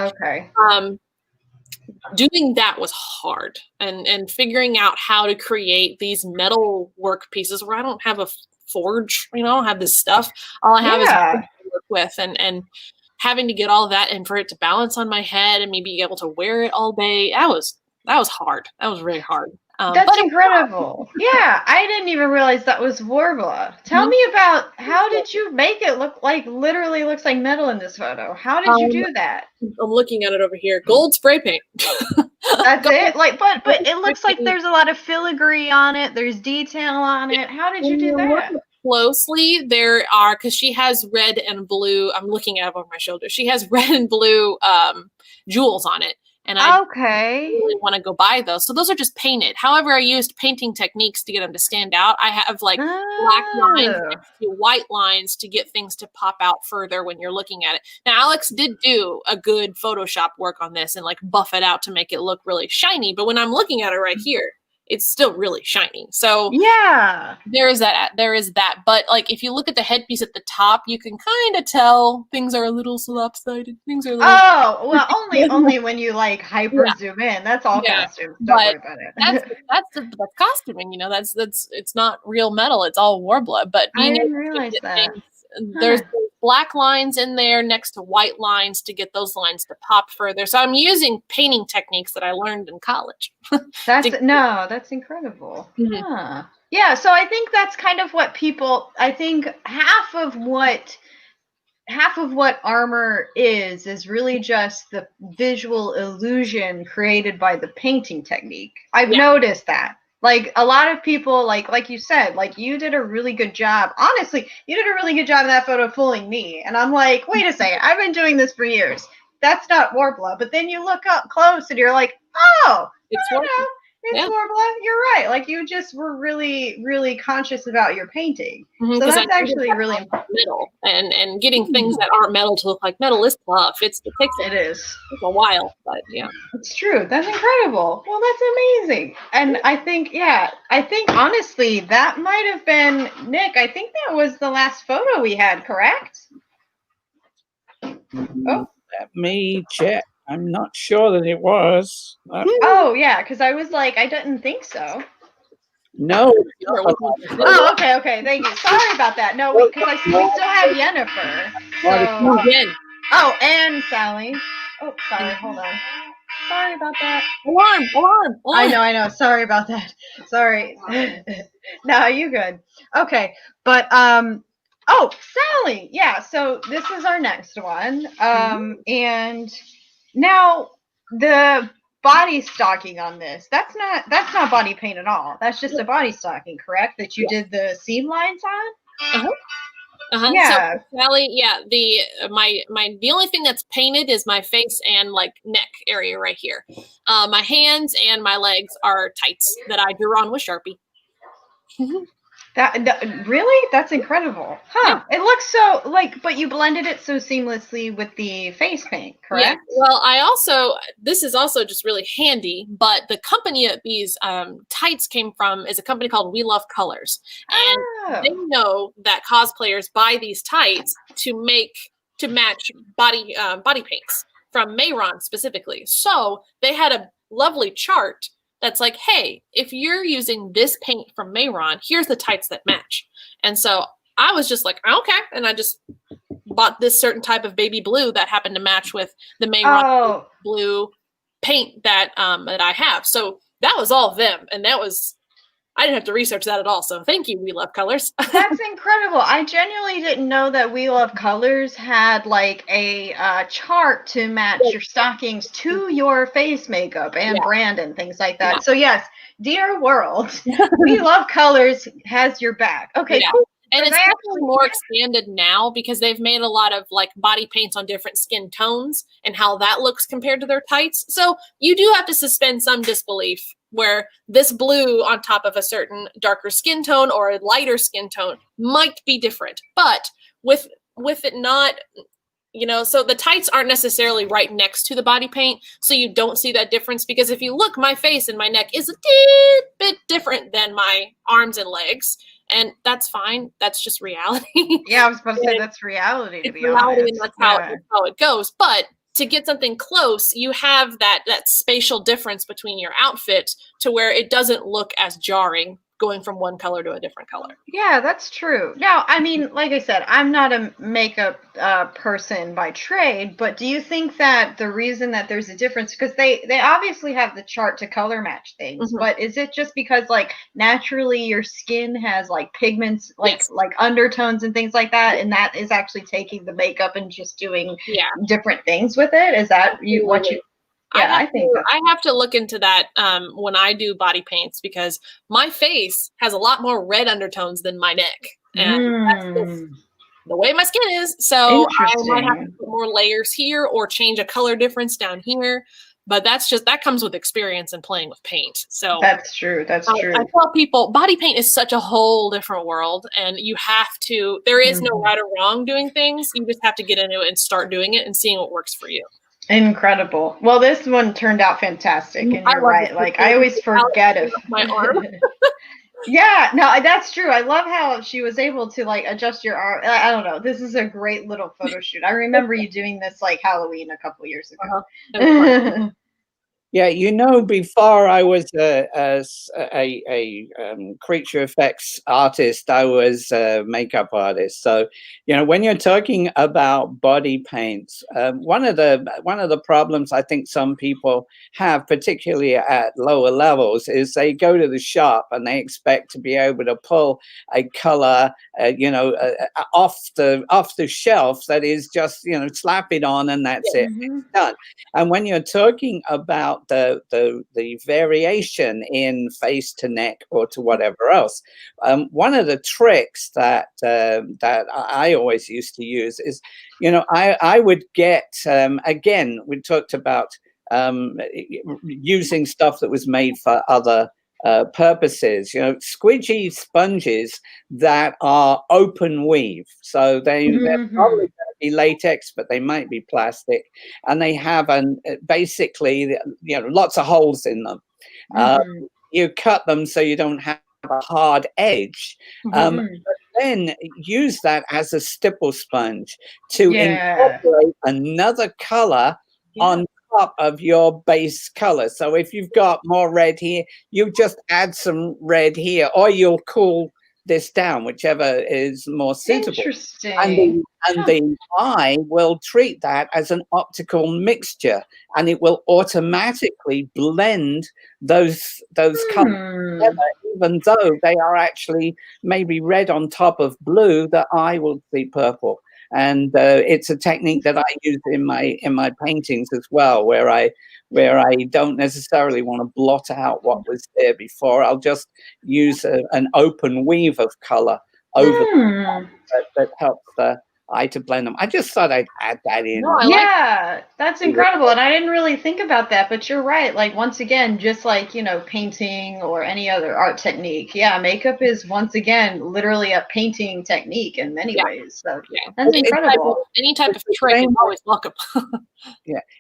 doing that was hard, and figuring out how to create these metal work pieces where I don't have a forge, you know, I don't have this stuff. All I have is to work with, and having to get all of that and for it to balance on my head and me be able to wear it all day. That was hard. That was really hard. That's incredible. Yeah, I didn't even realize that was Warbler. Tell me about, how did you make it look like, literally looks like metal in this photo? How did you do that? I'm looking at it over here. Gold spray paint. That's it? Like, but it looks like there's a lot of filigree on it. There's detail on it. How did you do that? Closely, there are, because she has red and blue. I'm looking at it over my shoulder. She has red and blue jewels on it. And I really want to go buy those. So those are just painted. However, I used painting techniques to get them to stand out. I have like black lines next to white lines to get things to pop out further when you're looking at it. Now, Alex did do a good Photoshop work on this and like buff it out to make it look really shiny. But when I'm looking at it right here, it's still really shiny. So there is that. But like, if you look at the headpiece at the top, you can kind of tell things are a little lopsided. Things are a little only when you like hyper zoom in. That's all costumes. Don't worry about it. that's costuming. You know, that's it's not real metal. It's all Warbler. But I didn't realize that. There's black lines in there next to white lines to get those lines to pop further. So I'm using painting techniques that I learned in college. That's incredible. Yeah, so I think that's kind of what people, I think half of what armor is really just the visual illusion created by the painting technique. I've noticed that. Like a lot of people, like you said, like you did a really good job. Honestly, you did a really good job in that photo fooling me. And I'm like, wait a second, I've been doing this for years. That's not Warbler. But then you look up close and you're like, oh, it's Warbler. It's Warbler. You're right. Like you just were really, really conscious about your painting. So that's actually really important. Metal and getting things that aren't metal to look like metal is tough. It takes a while, but yeah. It's true. That's incredible. Well, that's amazing. And I think honestly, that might have been Nick. I think that was the last photo we had, correct? Oh, let me check. I'm not sure that it was. Oh, yeah, because I was like, I didn't think so. No. Oh, okay. Thank you. Sorry about that. No, because we still have Yennefer. So. Oh, and Sally. Oh, sorry. Hold on. Sorry about that. Alarm. I know. Sorry about that. Sorry. No, you good. Okay, but oh, Sally. Yeah. So this is our next one. And now the body stocking on this. That's not body paint at all. That's just a body stocking, correct? That you did the seam lines on? Yeah. So Sally, the only thing that's painted is my face and like neck area right here. My hands and my legs are tights that I drew on with Sharpie. That really? That's incredible. Huh. Yeah. It looks so but you blended it so seamlessly with the face paint, correct? Yeah. Well, this is also just really handy, but the company that these tights came from is a company called We Love Colors. And they know that cosplayers buy these tights to match body paints from Mayron specifically. So they had a lovely chart that's like, hey, if you're using this paint from Mayron, here's the tights that match. And so I was just like, okay. And I just bought this certain type of baby blue that happened to match with the Mayron blue paint that I have. So that was all of them. And I didn't have to research that at all. So thank you, We Love Colors. That's incredible. I genuinely didn't know that We Love Colors had like a chart to match your stockings to your face makeup and brand and things like that. Yeah. So yes, dear world, We Love Colors has your back. Okay, cool. And it's definitely more expanded now because they've made a lot of like body paints on different skin tones and how that looks compared to their tights. So you do have to suspend some disbelief where this blue on top of a certain darker skin tone or a lighter skin tone might be different. But with it not, so the tights aren't necessarily right next to the body paint. So you don't see that difference because if you look, my face and my neck is a bit different than my arms and legs. And that's fine. That's just reality. Yeah, I was about to say that's reality, to be honest. And that's how it goes. But to get something close, you have that spatial difference between your outfit to where it doesn't look as jarring going from one color to a different color. Yeah, that's true. Now, I mean, like I said, I'm not a makeup person by trade, but do you think that the reason that there's a difference, because they obviously have the chart to color match things, but is it just because like naturally your skin has like pigments, like undertones and things like that, and that is actually taking the makeup and just doing different things with it? Is that what you... Yeah, I have to look into that when I do body paints because my face has a lot more red undertones than my neck. And that's just the way my skin is. So I might have to put more layers here or change a color difference down here. But that comes with experience and playing with paint. So that's true. That's true. I tell people body paint is such a whole different world and there is no right or wrong doing things. You just have to get into it and start doing it and seeing what works for you. Incredible. Well, this one turned out fantastic, and you're right. Like I always forget it. My arm. Yeah, no, that's true. I love how she was able to like adjust your arm. I don't know. This is a great little photo shoot. I remember you doing this like Halloween a couple years ago. Yeah, before I was a creature effects artist, I was a makeup artist. So, when you're talking about body paints, one of the problems I think some people have, particularly at lower levels, is they go to the shop and they expect to be able to pull a color, off the shelf that is just, slap it on and that's it. It's done. And when you're talking about about the variation in face to neck or to whatever else. One of the tricks that I always used to use is, I would get, again, we talked about using stuff that was made for other purposes, squidgy sponges that are open weave. So they're probably going to be latex, but they might be plastic, and they have basically, lots of holes in them. You cut them so you don't have a hard edge. But then use that as a stipple sponge to incorporate another color on top of your base color. So if you've got more red here, you just add some red here, or you'll cool this down, whichever is more suitable. Interesting. And the eye will treat that as an optical mixture, and it will automatically blend those colors together, even though they are actually maybe red on top of blue. The eye will see purple. And it's a technique that I use in my paintings as well, where I don't necessarily want to blot out what was there before. I'll just use an open weave of color over that helps the eye to blend them. I just thought I'd add that in. That's incredible. And I didn't really think about that, but you're right. Like, once again, just like, painting or any other art technique. Yeah, makeup is, once again, literally a painting technique in many ways. So that's incredible. Any type of trick is always welcome.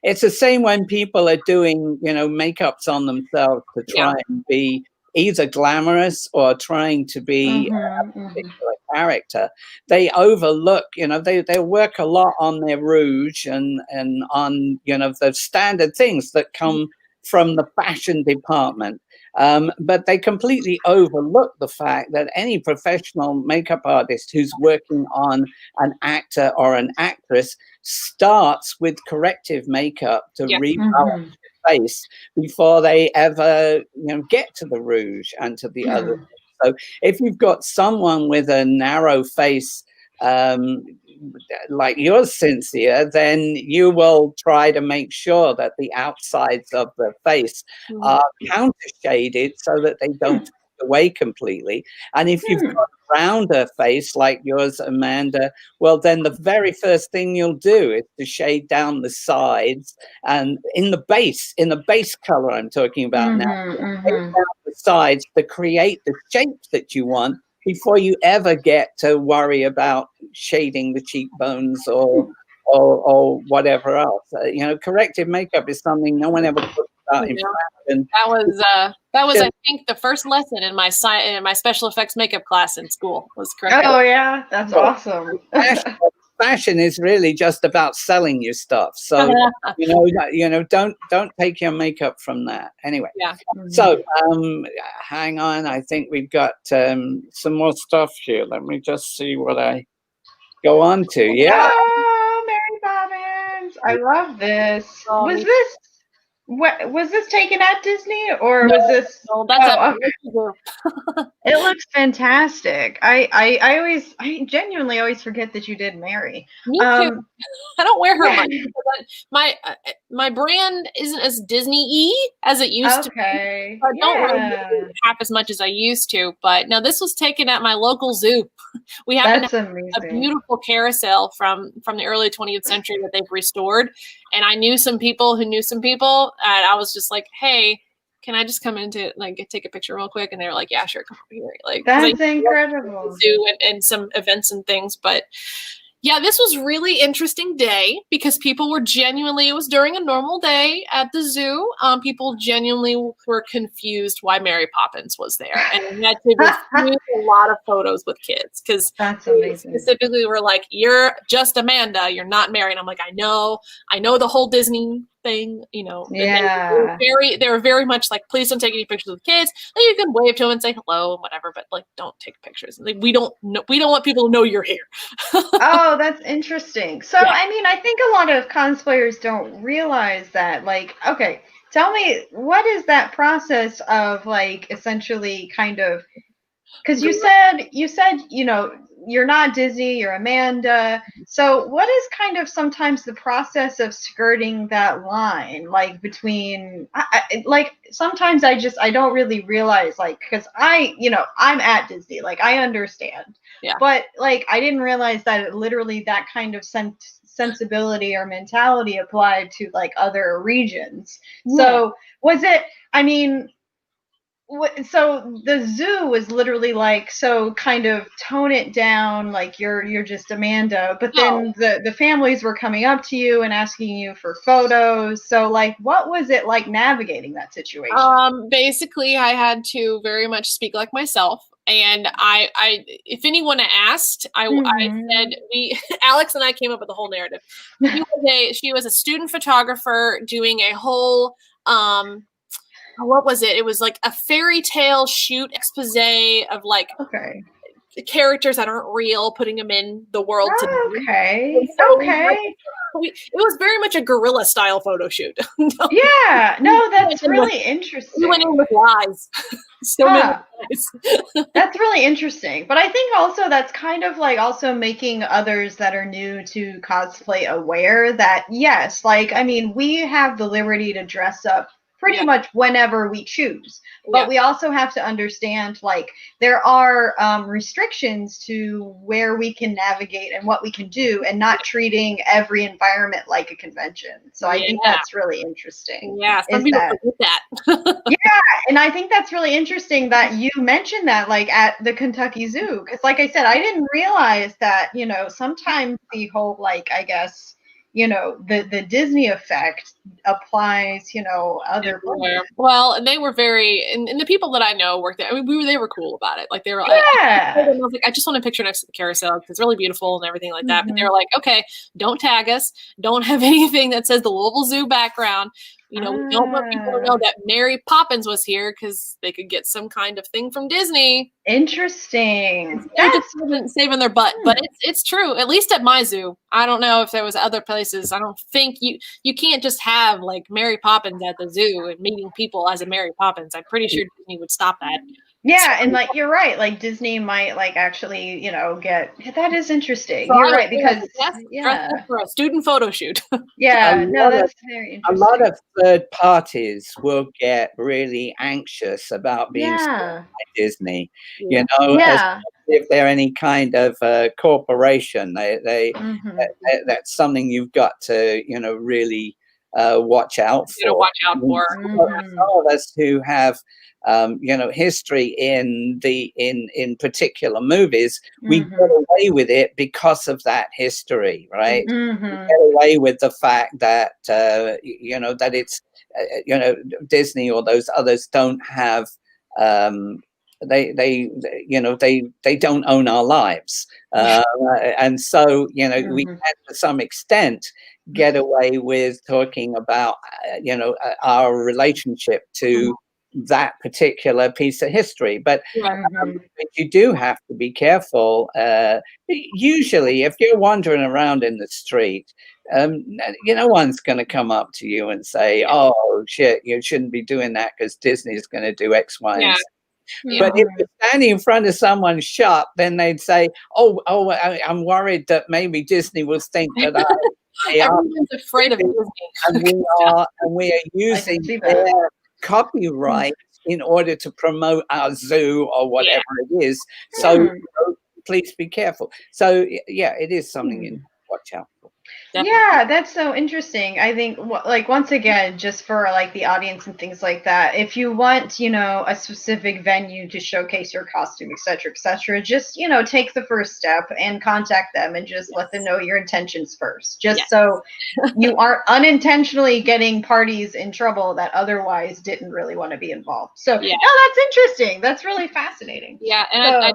It's the same when people are doing, makeups on themselves to try and be either glamorous or trying to be a particular character. They overlook, they work a lot on their rouge and on, the standard things that come from the fashion department. But they completely overlook the fact that any professional makeup artist who's working on an actor or an actress starts with corrective makeup to rebalance the face before they ever get to the rouge and to the other things. So if you've got someone with a narrow face like yours, Cynthia, then you will try to make sure that the outsides of the face are counter shaded so that they don't fade away completely. And if you've got a rounder face like yours, Amanda, well, then the very first thing you'll do is to shade down the sides and in the base color I'm talking about now, shade down the sides to create the shape that you want before you ever get to worry about shading the cheekbones or whatever else. Corrective makeup is something no one ever talks about in fashion. That was I think the first lesson in my special effects makeup class in school was corrective. Oh yeah, that's awesome. Fashion is really just about selling you stuff. So don't take your makeup from that. Anyway. Yeah. So hang on. I think we've got some more stuff here. Let me just see what I go on to. Yeah. Oh, Mary Poppins. I love this. Was this taken at Disney or was this? No, that's It looks fantastic. I genuinely always forget that you did Mary. Me too. I don't wear her much. My brand isn't as Disney-y as it used to be. I don't wear half as much as I used to. But now this was taken at my local zoo. We have a beautiful carousel from the early 20th century that they've restored. And I knew some people who knew some people. And I was just like, hey, can I just come in to take a picture real quick? And they were like, yeah, sure, come over here. That's incredible. Zoo and some events and things. But yeah, this was really interesting day because people were it was during a normal day at the zoo. People genuinely were confused why Mary Poppins was there. And we had to refuse a lot of photos with kids because they specifically were like, you're just Amanda, you're not Mary. And I'm like, I know the whole Disney thing, Yeah. They were very much like, please don't take any pictures with kids. Like, you can wave to them and say hello and whatever, but don't take pictures. Like, we don't want people to know you're here. Oh, that's interesting. So, I mean, I think a lot of cosplayers don't realize that. Like, okay, tell me, what is that process of essentially kind of Because you said, you know, you're not Disney, you're Amanda. So what is kind of sometimes the process of skirting that line, like between, like sometimes I don't really realize, like, because you know, I'm at Disney, like I understand, but like I didn't realize that it literally that kind of sensibility or mentality applied to like other regions. So was it, I mean, so the zoo was literally like, so kind of tone it down, like you're just Amanda, but then the families were coming up to you and asking you for photos. So like, what was it like navigating that situation? Basically I had to very much speak like myself. And I if anyone asked, I said Alex and I came up with the whole narrative. She was a student photographer doing a whole, what was it? It was like a fairy tale shoot expose of like the characters that aren't real, putting them in the world. Okay. It was very much a guerrilla style photo shoot. Yeah, no, that's really interesting. We went in with lies. That's really interesting. But I think also that's kind of like also making others that are new to cosplay aware that, yes, like, I mean, we have the liberty to dress up pretty much whenever we choose. But we also have to understand, like, there are restrictions to where we can navigate and what we can do, and not treating every environment like a convention. So I think that's really interesting. Yeah, some people forget that. Yeah, and I think that's really interesting that you mentioned that, like, at the Kentucky Zoo. Because, like I said, I didn't realize that, you know, sometimes the whole, like, I guess, you know, the Disney effect applies, you know, other places. Well, and they were very, and the people that I know worked there, I mean, they were cool about it. Like, they were like, I was like, I just want a picture next to the carousel because it's really beautiful and everything like that. But they were like, okay, don't tag us. Don't have anything that says the Louisville Zoo background. You know, we don't want people to know that Mary Poppins was here because they could get some kind of thing from Disney. Interesting. They're just saving their butt, but it's true. At least at my zoo. I don't know if there was other places. I don't think you can't just have like Mary Poppins at the zoo and meeting people as a Mary Poppins. I'm pretty sure Disney would stop that. Yeah, and like you're right. Like Disney might like actually, you know, that is interesting. So you're right because for a student photo shoot. Yeah, no, that's very interesting. A lot of third parties will get really anxious about being by Disney. You know, if they're any kind of corporation, that's something you've got to, you know, really watch out for. Some of us who have you know, history in particular movies, we get away with it because of that history, right? We get away with the fact that you know, that it's you know, Disney or those others don't have they you know, they don't own our lives, and so, you know, we can to some extent get away with talking about you know, our relationship to that particular piece of history, but you do have to be careful. Usually if you're wandering around in the street, you know, no one's going to come up to you and say, oh shit, you shouldn't be doing that because Disney is going to do X, Y, and Z. But if you're standing in front of someone's shop, then they'd say, I'm worried that maybe Disney will think that everyone's afraid of Disney. And we are using their copyright in order to promote our zoo or whatever it is. So you know, please be careful. So yeah, it is something you watch out for. Definitely. Yeah, that's so interesting. I think, like, once again, just for like the audience and things like that, if you want, you know, a specific venue to showcase your costume, etc., just, you know, take the first step and contact them and just let them know your intentions first, just so you aren't unintentionally getting parties in trouble that otherwise didn't really want to be involved. So, no, that's interesting. That's really fascinating. Yeah, and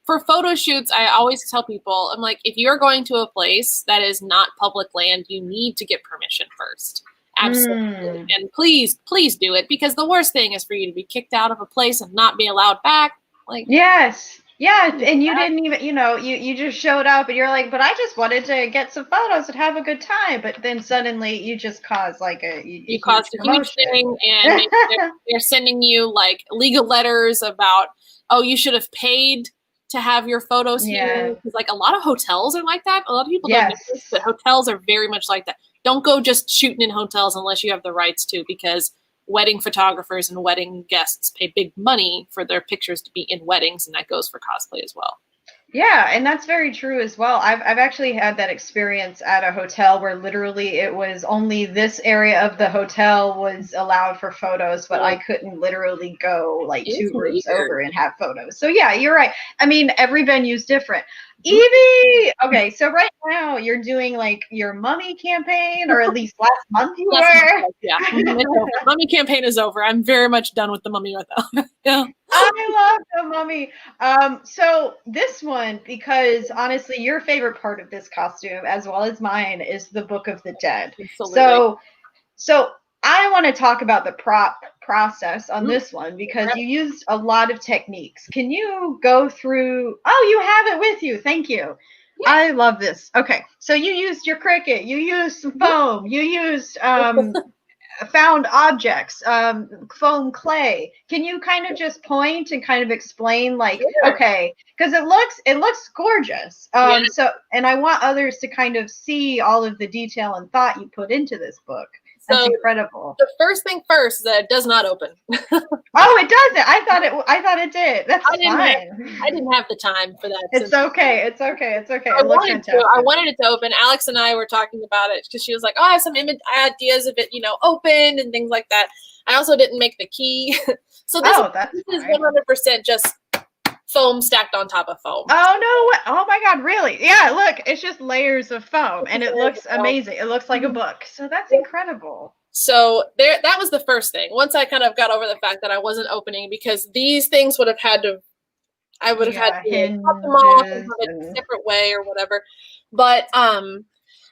for photo shoots, I always tell people, I'm like, if you're going to a place that is not public land, you need to get permission first. Absolutely. And please do it, because the worst thing is for you to be kicked out of a place and not be allowed back. Like, yes. Yeah, and you didn't even, you know, you just showed up and you're like, but I just wanted to get some photos and have a good time. But then suddenly you just caused like you caused a huge thing, and they're sending you like legal letters about oh, you should have paid to have your photos here. Because like a lot of hotels are like that. A lot of people don't know this, but hotels are very much like that. Don't go just shooting in hotels unless you have the rights to, because wedding photographers and wedding guests pay big money for their pictures to be in weddings, and that goes for cosplay as well. Yeah, and that's very true as well. I've actually had that experience at a hotel where literally it was only this area of the hotel was allowed for photos, but I couldn't literally go like two rooms over and have photos. So yeah, you're right. I mean, every venue's different. Evie! Okay, so right now you're doing like your mummy campaign, or at least last month you were. Yeah, the mummy campaign is over. I'm very much done with the mummy right now. Yeah. I love the mummy. So this one, because honestly, your favorite part of this costume, as well as mine, is the Book of the Dead. Absolutely. So I want to talk about the prop process on this one, because you used a lot of techniques. Can you go through? Oh, you have it with you. Thank you. Yeah. I love this. Okay, so you used your Cricut. You used some foam. You used found objects, foam clay. Can you kind of just point and kind of explain, like, okay, because it looks gorgeous. So, and I want others to kind of see all of the detail and thought you put into this book. That's incredible. The first thing first is that it does not open. Oh, it doesn't. I thought it did. That's fine. I didn't have the time for that. It's okay. It's okay. It's okay. I wanted it to open. Alex and I were talking about it because she was like, "Oh, I have some ideas of it, open and things like that." I also didn't make the key, so this is 100% just foam stacked on top of foam. Oh no! Oh my God! Really? Yeah. Look, it's just layers of foam, and it looks amazing. It looks like a book. So that's incredible. So that was the first thing. Once I kind of got over the fact that I wasn't opening, because these things would have had to, I would have had to cut them off and have a separate way or whatever. But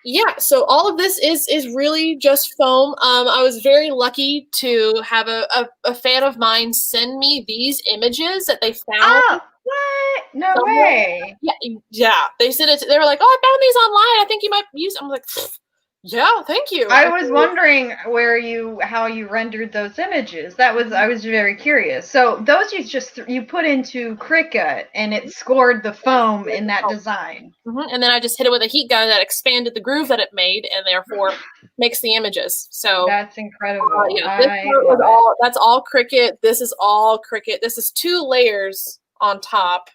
yeah. So all of this is really just foam. I was very lucky to have a fan of mine send me these images that they found. Oh, what? No way. Yeah. They said it. They were like, "Oh, I found these online. I think you might use them." I'm like, yeah, thank you. I was wondering how you rendered those images. I was very curious. So those you put into Cricut and it scored the foam in that design. Mm-hmm. And then I just hit it with a heat gun that expanded the groove that it made, and therefore makes the images. So that's incredible. That's all Cricut. This is all Cricut. This is 2 layers on top.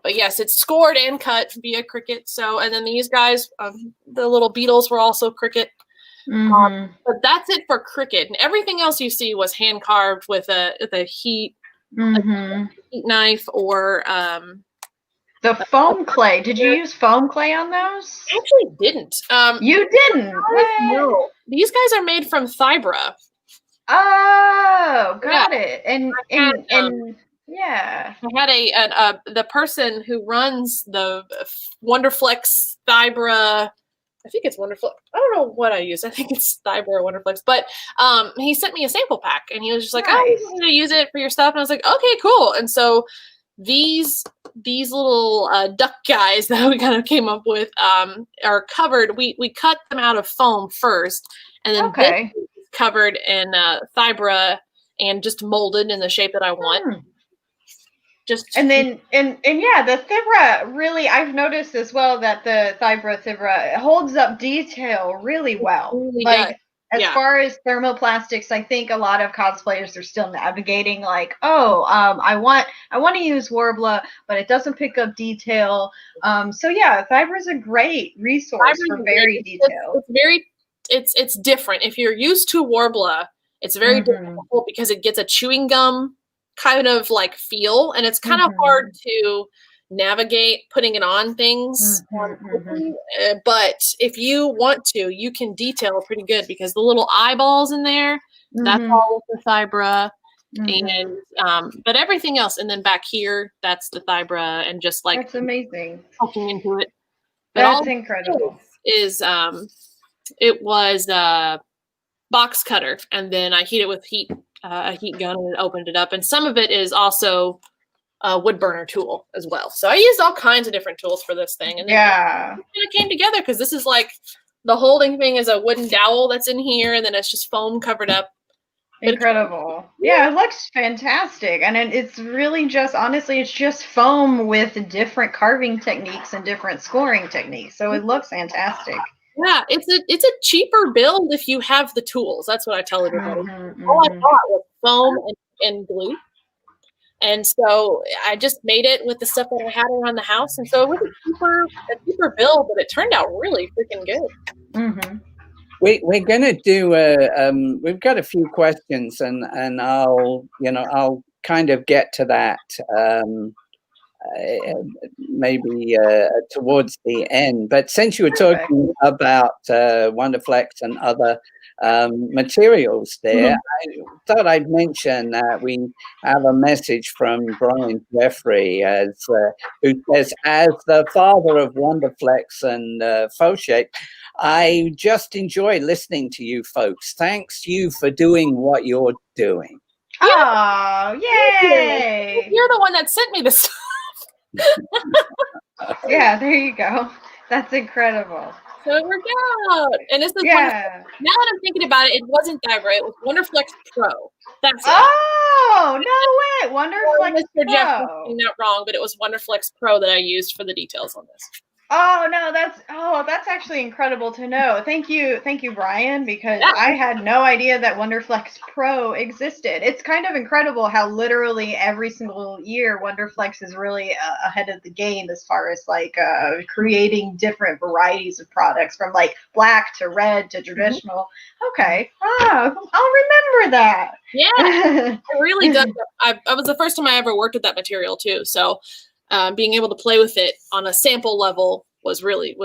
But yes, it's scored and cut via Cricut. So, and then these guys, the little beetles were also Cricut. Mm-hmm. But that's it for Cricut. And everything else you see was hand carved with a heat, heat knife, or the foam clay. Did you use foam clay on those? I actually didn't. You didn't? No. These guys are made from Thybra. Oh, got it. And yeah, I had the person who runs the Wonderflex Thybra. I think it's Wonderflex. I don't know what I use. I think it's Thybra or Wonderflex. But he sent me a sample pack, and he was just like, "Oh, you're going to use it for your stuff." And I was like, "Okay, cool." And so these little duck guys that we kind of came up with are covered. We cut them out of foam first, and then this is covered in Thybra and just molded in the shape that I want. And the Thybra, really, I've noticed as well that the Thybra holds up detail really well. As far as thermoplastics, I think a lot of cosplayers are still navigating like, I want to use Worbla, but it doesn't pick up detail. Thybra is a great resource for very detailed. It's different. If you're used to Worbla, it's very difficult because it gets a chewing gum kind of like feel, and it's kind of hard to navigate putting it on things. But if you want to, you can detail pretty good, because the little eyeballs in there, that's all with the Thybra. And but everything else, and then back here, that's the Thybra, and just like that's amazing, poking into it. But that's incredible. It was a box cutter, and then I heat it with a heat gun, and opened it up. And some of it is also a wood burner tool as well. So I used all kinds of different tools for this thing. And then it kind of came together, because this is like the holding thing is a wooden dowel that's in here, and then it's just foam covered up. Incredible. Yeah, it looks fantastic. And it's really just, honestly, it's just foam with different carving techniques and different scoring techniques. So it looks fantastic. Yeah, it's a cheaper build if you have the tools. That's what I tell everybody. All I bought was foam and glue. And so I just made it with the stuff that I had around the house. And so it was a cheaper build, but it turned out really freaking good. We're going to do we've got a few questions, and I'll kind of get to that maybe towards the end. But since you were talking about Wonderflex and other materials there, I thought I'd mention that we have a message from Brian Jeffrey who says, as the father of Wonderflex and Faux Shape, I just enjoy listening to you folks. Thanks you for doing what you're doing. Oh, yay! You're the one that sent me this. Yeah, there you go. That's incredible. So it worked out. And this is now that I'm thinking about it, it wasn't that right. It was Wonderflex Pro. That's it. Oh, no way. Wonderflex Mr. Pro. Jeff was saying that wrong, but it was Wonderflex Pro that I used for the details on this. Oh no, that's actually incredible to know. Thank you, Brian, because I had no idea that Wonderflex Pro existed. It's kind of incredible how literally every single year Wonderflex is really ahead of the game as far as like creating different varieties of products from like black to red to traditional. Okay, I'll remember that. Yeah, it really does. I was the first time I ever worked with that material too, so. Being able to play with it on a sample level was really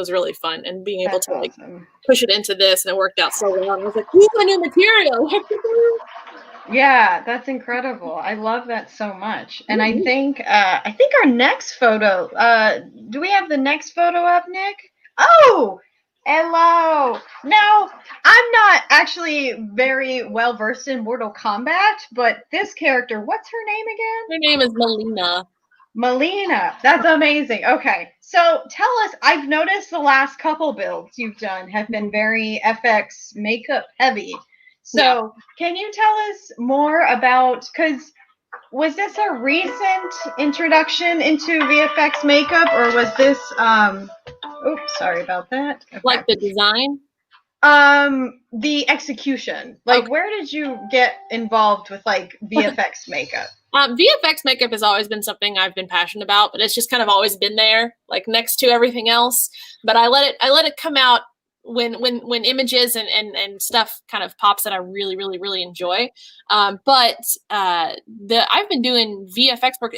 fun, and being able to like push it into this, and it worked out so well. I was like, "Ooh, a new material!" Yeah, that's incredible. I love that so much. And I think our next photo. Do we have the next photo up, Nick? Oh, hello. Now, I'm not actually very well versed in Mortal Kombat, but this character, what's her name again? Her name is Melina. Melina, that's amazing. Okay, so tell us, I've noticed the last couple builds you've done have been very FX makeup heavy. So can you tell us more about, because was this a recent introduction into VFX makeup, or was this, oops, sorry about that. Okay. Like the design? The execution. Like, where did you get involved with like VFX makeup? VFX makeup has always been something I've been passionate about, but it's just kind of always been there, like next to everything else. But I let it come out when images and stuff kind of pops that I really enjoy. But I've been doing VFX work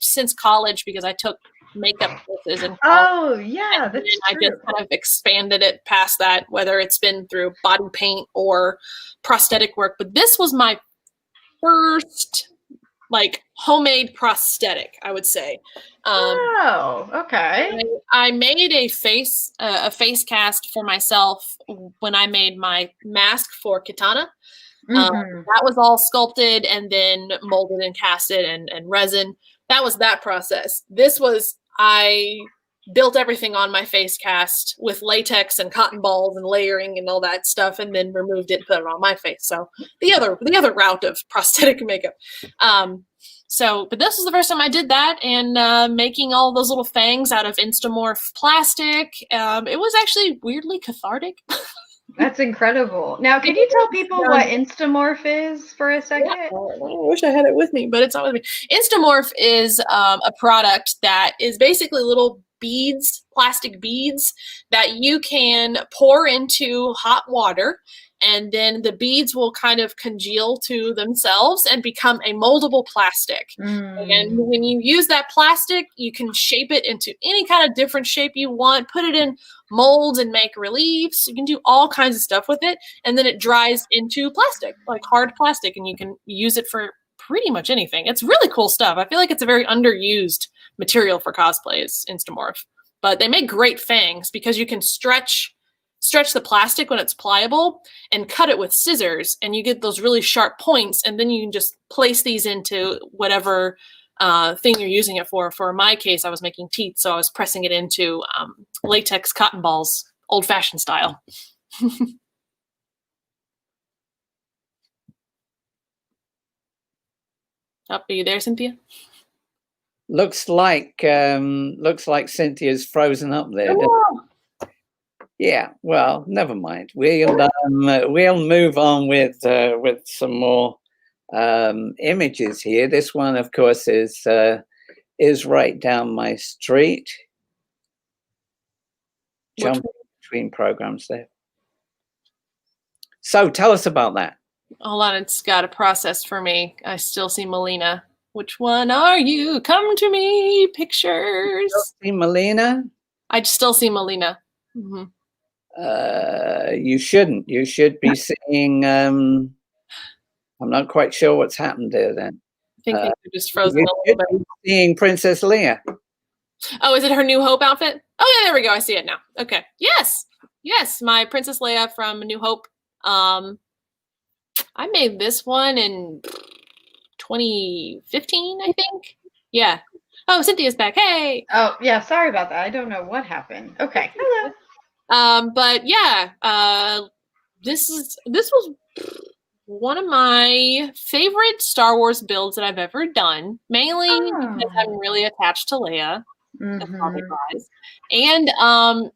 since college because I took makeup courses in college. Oh yeah, that's true. I just kind of expanded it past that, whether it's been through body paint or prosthetic work. But this was my first like homemade prosthetic, I would say. Oh, okay. I made a face cast for myself when I made my mask for Katana. That was all sculpted and then molded and casted and resin. That was that process. This was, I built everything on my face cast with latex and cotton balls and layering and all that stuff, and then removed it and put it on my face. So the other route of prosthetic makeup. But this was the first time I did that, and making all those little fangs out of Instamorph plastic. It was actually weirdly cathartic. That's incredible. Now, could you tell people what Instamorph is for a second? Yeah, I wish I had it with me, but it's not with me. Instamorph is a product that is basically little beads, plastic beads, that you can pour into hot water, and then the beads will kind of congeal to themselves and become a moldable plastic. And when you use that plastic, you can shape it into any kind of different shape you want, put it in molds and make reliefs. You can do all kinds of stuff with it, and then it dries into plastic, like hard plastic, and you can use it for pretty much anything. It's really cool stuff. I feel like it's a very underused material for cosplay, is Instamorph. But they make great fangs because you can stretch the plastic when it's pliable and cut it with scissors, and you get those really sharp points, and then you can just place these into whatever thing you're using it for. For my case, I was making teeth, so I was pressing it into latex cotton balls, old-fashioned style. Are you there, Cynthia? Looks like Cynthia's frozen up there. Yeah, well, never mind. We'll move on with some more images here. This one, of course, is right down my street. Jumping between programs there. So tell us about that. Hold on, it's got a process for me. I still see Melina. Which one are you? Come to me, pictures. See Melina? I still see Melina. Mm-hmm. You shouldn't. You should be seeing. I'm not quite sure what's happened there. Then I think they're just frozen a little bit. Seeing Princess Leia. Oh, is it her New Hope outfit? Oh yeah, there we go. I see it now. Okay. Yes, my Princess Leia from New Hope. I made this one in 2015, I think. Yeah. Oh, Cynthia's back. Hey. Oh yeah, sorry about that. I don't know what happened. Okay. Hello. But yeah, this was one of my favorite Star Wars builds that I've ever done, mainly because I'm really attached to Leia. And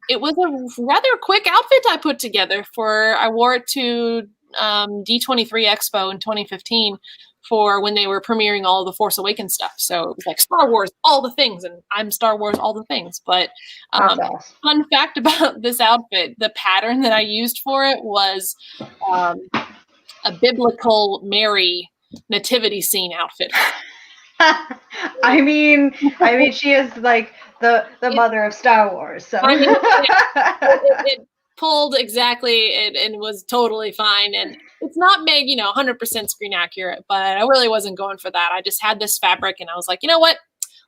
it was a rather quick outfit I put together I wore it to D23 Expo in 2015 for when they were premiering all the Force Awakens stuff. So it was like Star Wars, all the things, and I'm Star Wars, all the things. But fun fact about this outfit, the pattern that I used for it was a biblical Mary nativity scene outfit. I mean, she is like the mother of Star Wars. So I mean, it pulled exactly and was totally fine. And it's not made, 100% screen accurate, but I really wasn't going for that. I just had this fabric and I was like, you know what?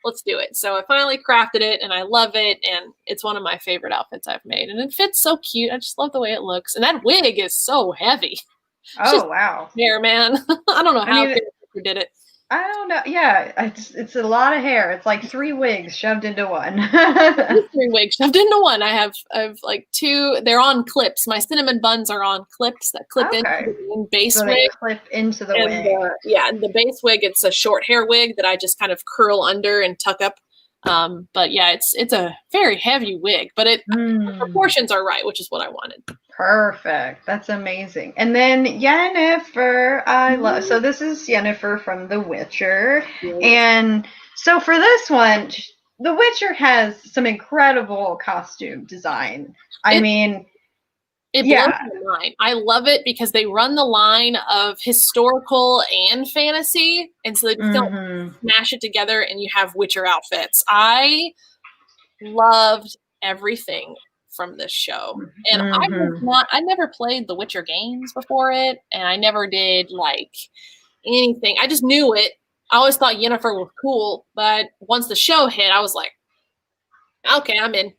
Let's do it. So I finally crafted it and I love it. And it's one of my favorite outfits I've made. And it fits so cute. I just love the way it looks. And that wig is so heavy. Oh, wow. Hair, man. I don't know how you did it. I don't know. Yeah, it's a lot of hair. It's like 3 wigs shoved into one. 3 wigs shoved into one. I have like 2. They're on clips. My cinnamon buns are on clips that clip into the base wig. Clip into the wig. And the base wig, it's a short hair wig that I just kind of curl under and tuck up. But yeah, it's a very heavy wig, but the proportions are right, which is what I wanted. Perfect. That's amazing. And then Yennefer, so this is Yennefer from The Witcher. Yes. And so for this one, The Witcher has some incredible costume design. It blows my mind. I love it because they run the line of historical and fantasy, and so they don't smash it together and you have Witcher outfits. I loved everything from this show. And I never played the Witcher games before it, and I never did like anything. I just knew it. I always thought Yennefer was cool, but once the show hit, I was like, okay, I'm in.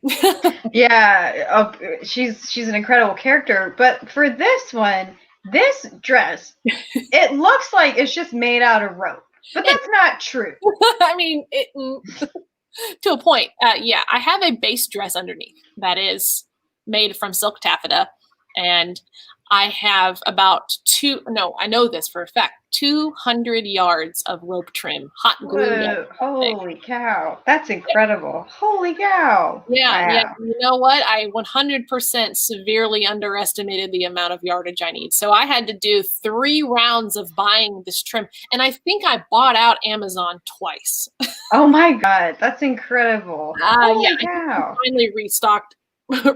Yeah, she's an incredible character. But for this one, this dress, it looks like it's just made out of rope. But that's not true. I mean, to a point. Yeah, I have a base dress underneath that is made from silk taffeta. And I have about I know this for a fact, 200 yards of rope trim, hot glue. Holy cow. That's incredible. Holy cow. Yeah, wow. Yeah. You know what? I 100% severely underestimated the amount of yardage I need. So I had to do 3 rounds of buying this trim. And I think I bought out Amazon twice. Oh my God. That's incredible. Holy cow. I finally restocked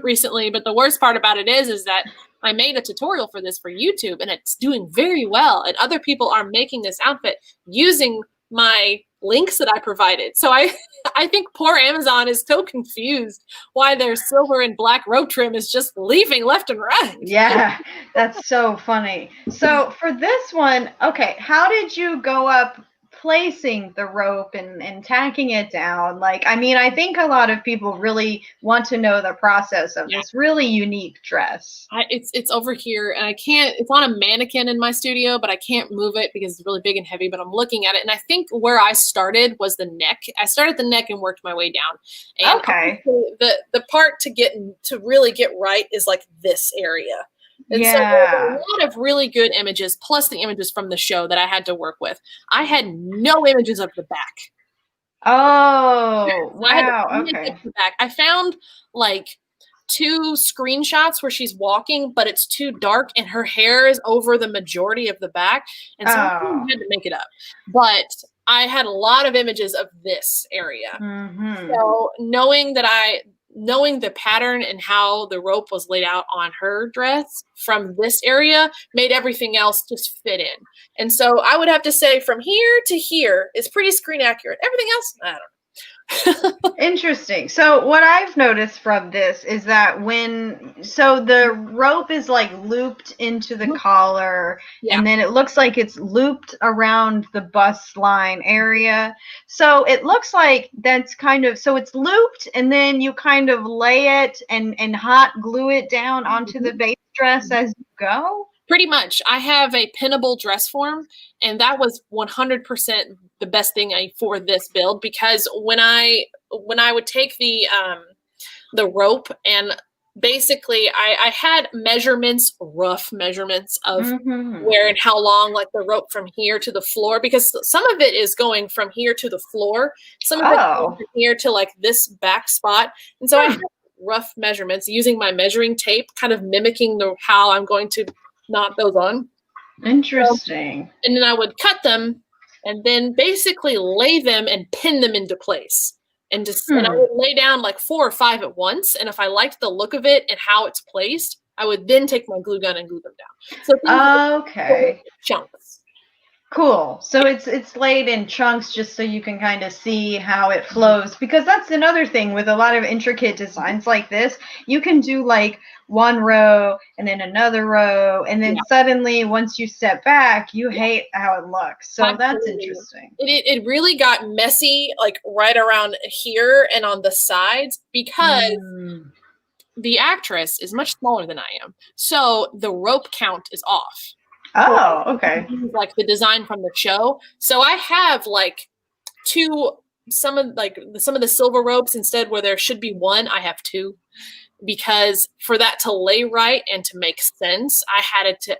recently. But the worst part about it is that I made a tutorial for this for YouTube and it's doing very well. And other people are making this outfit using my links that I provided. So I think poor Amazon is so confused why their silver and black rope trim is just leaving left and right. Yeah, that's so funny. So for this one, okay, how did you go up placing the rope and tacking it down? I think a lot of people really want to know the process of this really unique dress. It's over here and it's on a mannequin in my studio, but I can't move it because it's really big and heavy, but I'm looking at it. And I think where I started was the neck. I started the neck and worked my way down. And okay. The part to really get right is like this area. And so there's a lot of really good images, plus the images from the show that I had to work with. I had no images of the back. Oh, wow. Okay. I found like 2 screenshots where she's walking, but it's too dark and her hair is over the majority of the back. And so I had to make it up. But I had a lot of images of this area. So knowing the pattern and how the rope was laid out on her dress from this area made everything else just fit in. And so I would have to say from here to here is pretty screen accurate. Everything else, I don't know. Interesting. So what I've noticed from this is that so the rope is like looped into the collar, and then it looks like it's looped around the bust line area. So it looks like that's so it's looped, and then you kind of lay it and hot glue it down onto the base dress as you go. Pretty much. I have a pinnable dress form, and that was 100% the best thing for this build, because when I would take the rope, and basically I had measurements, rough measurements of where and how long, like the rope from here to the floor, because some of it is going from here to the floor, some of it is from here to like this back spot, and so I had rough measurements using my measuring tape, kind of mimicking how I'm going to knot those on. Interesting. And then I would cut them and then basically lay them and pin them into place. And and I would lay down like 4 or 5 at once. And if I liked the look of it and how it's placed, I would then take my glue gun and glue them down. So okay. Chunks. Cool. So it's laid in chunks just so you can kind of see how it flows, because that's another thing with a lot of intricate designs like this. You can do like one row and then another row, and then suddenly once you step back, you hate how it looks. So that's interesting. It really got messy, like right around here and on the sides, because the actress is much smaller than I am. So the rope count is off. Oh, okay. Like the design from the show. So I have like some of the silver ropes, instead where there should be 1, I have 2, because for that to lay right and to make sense, I had to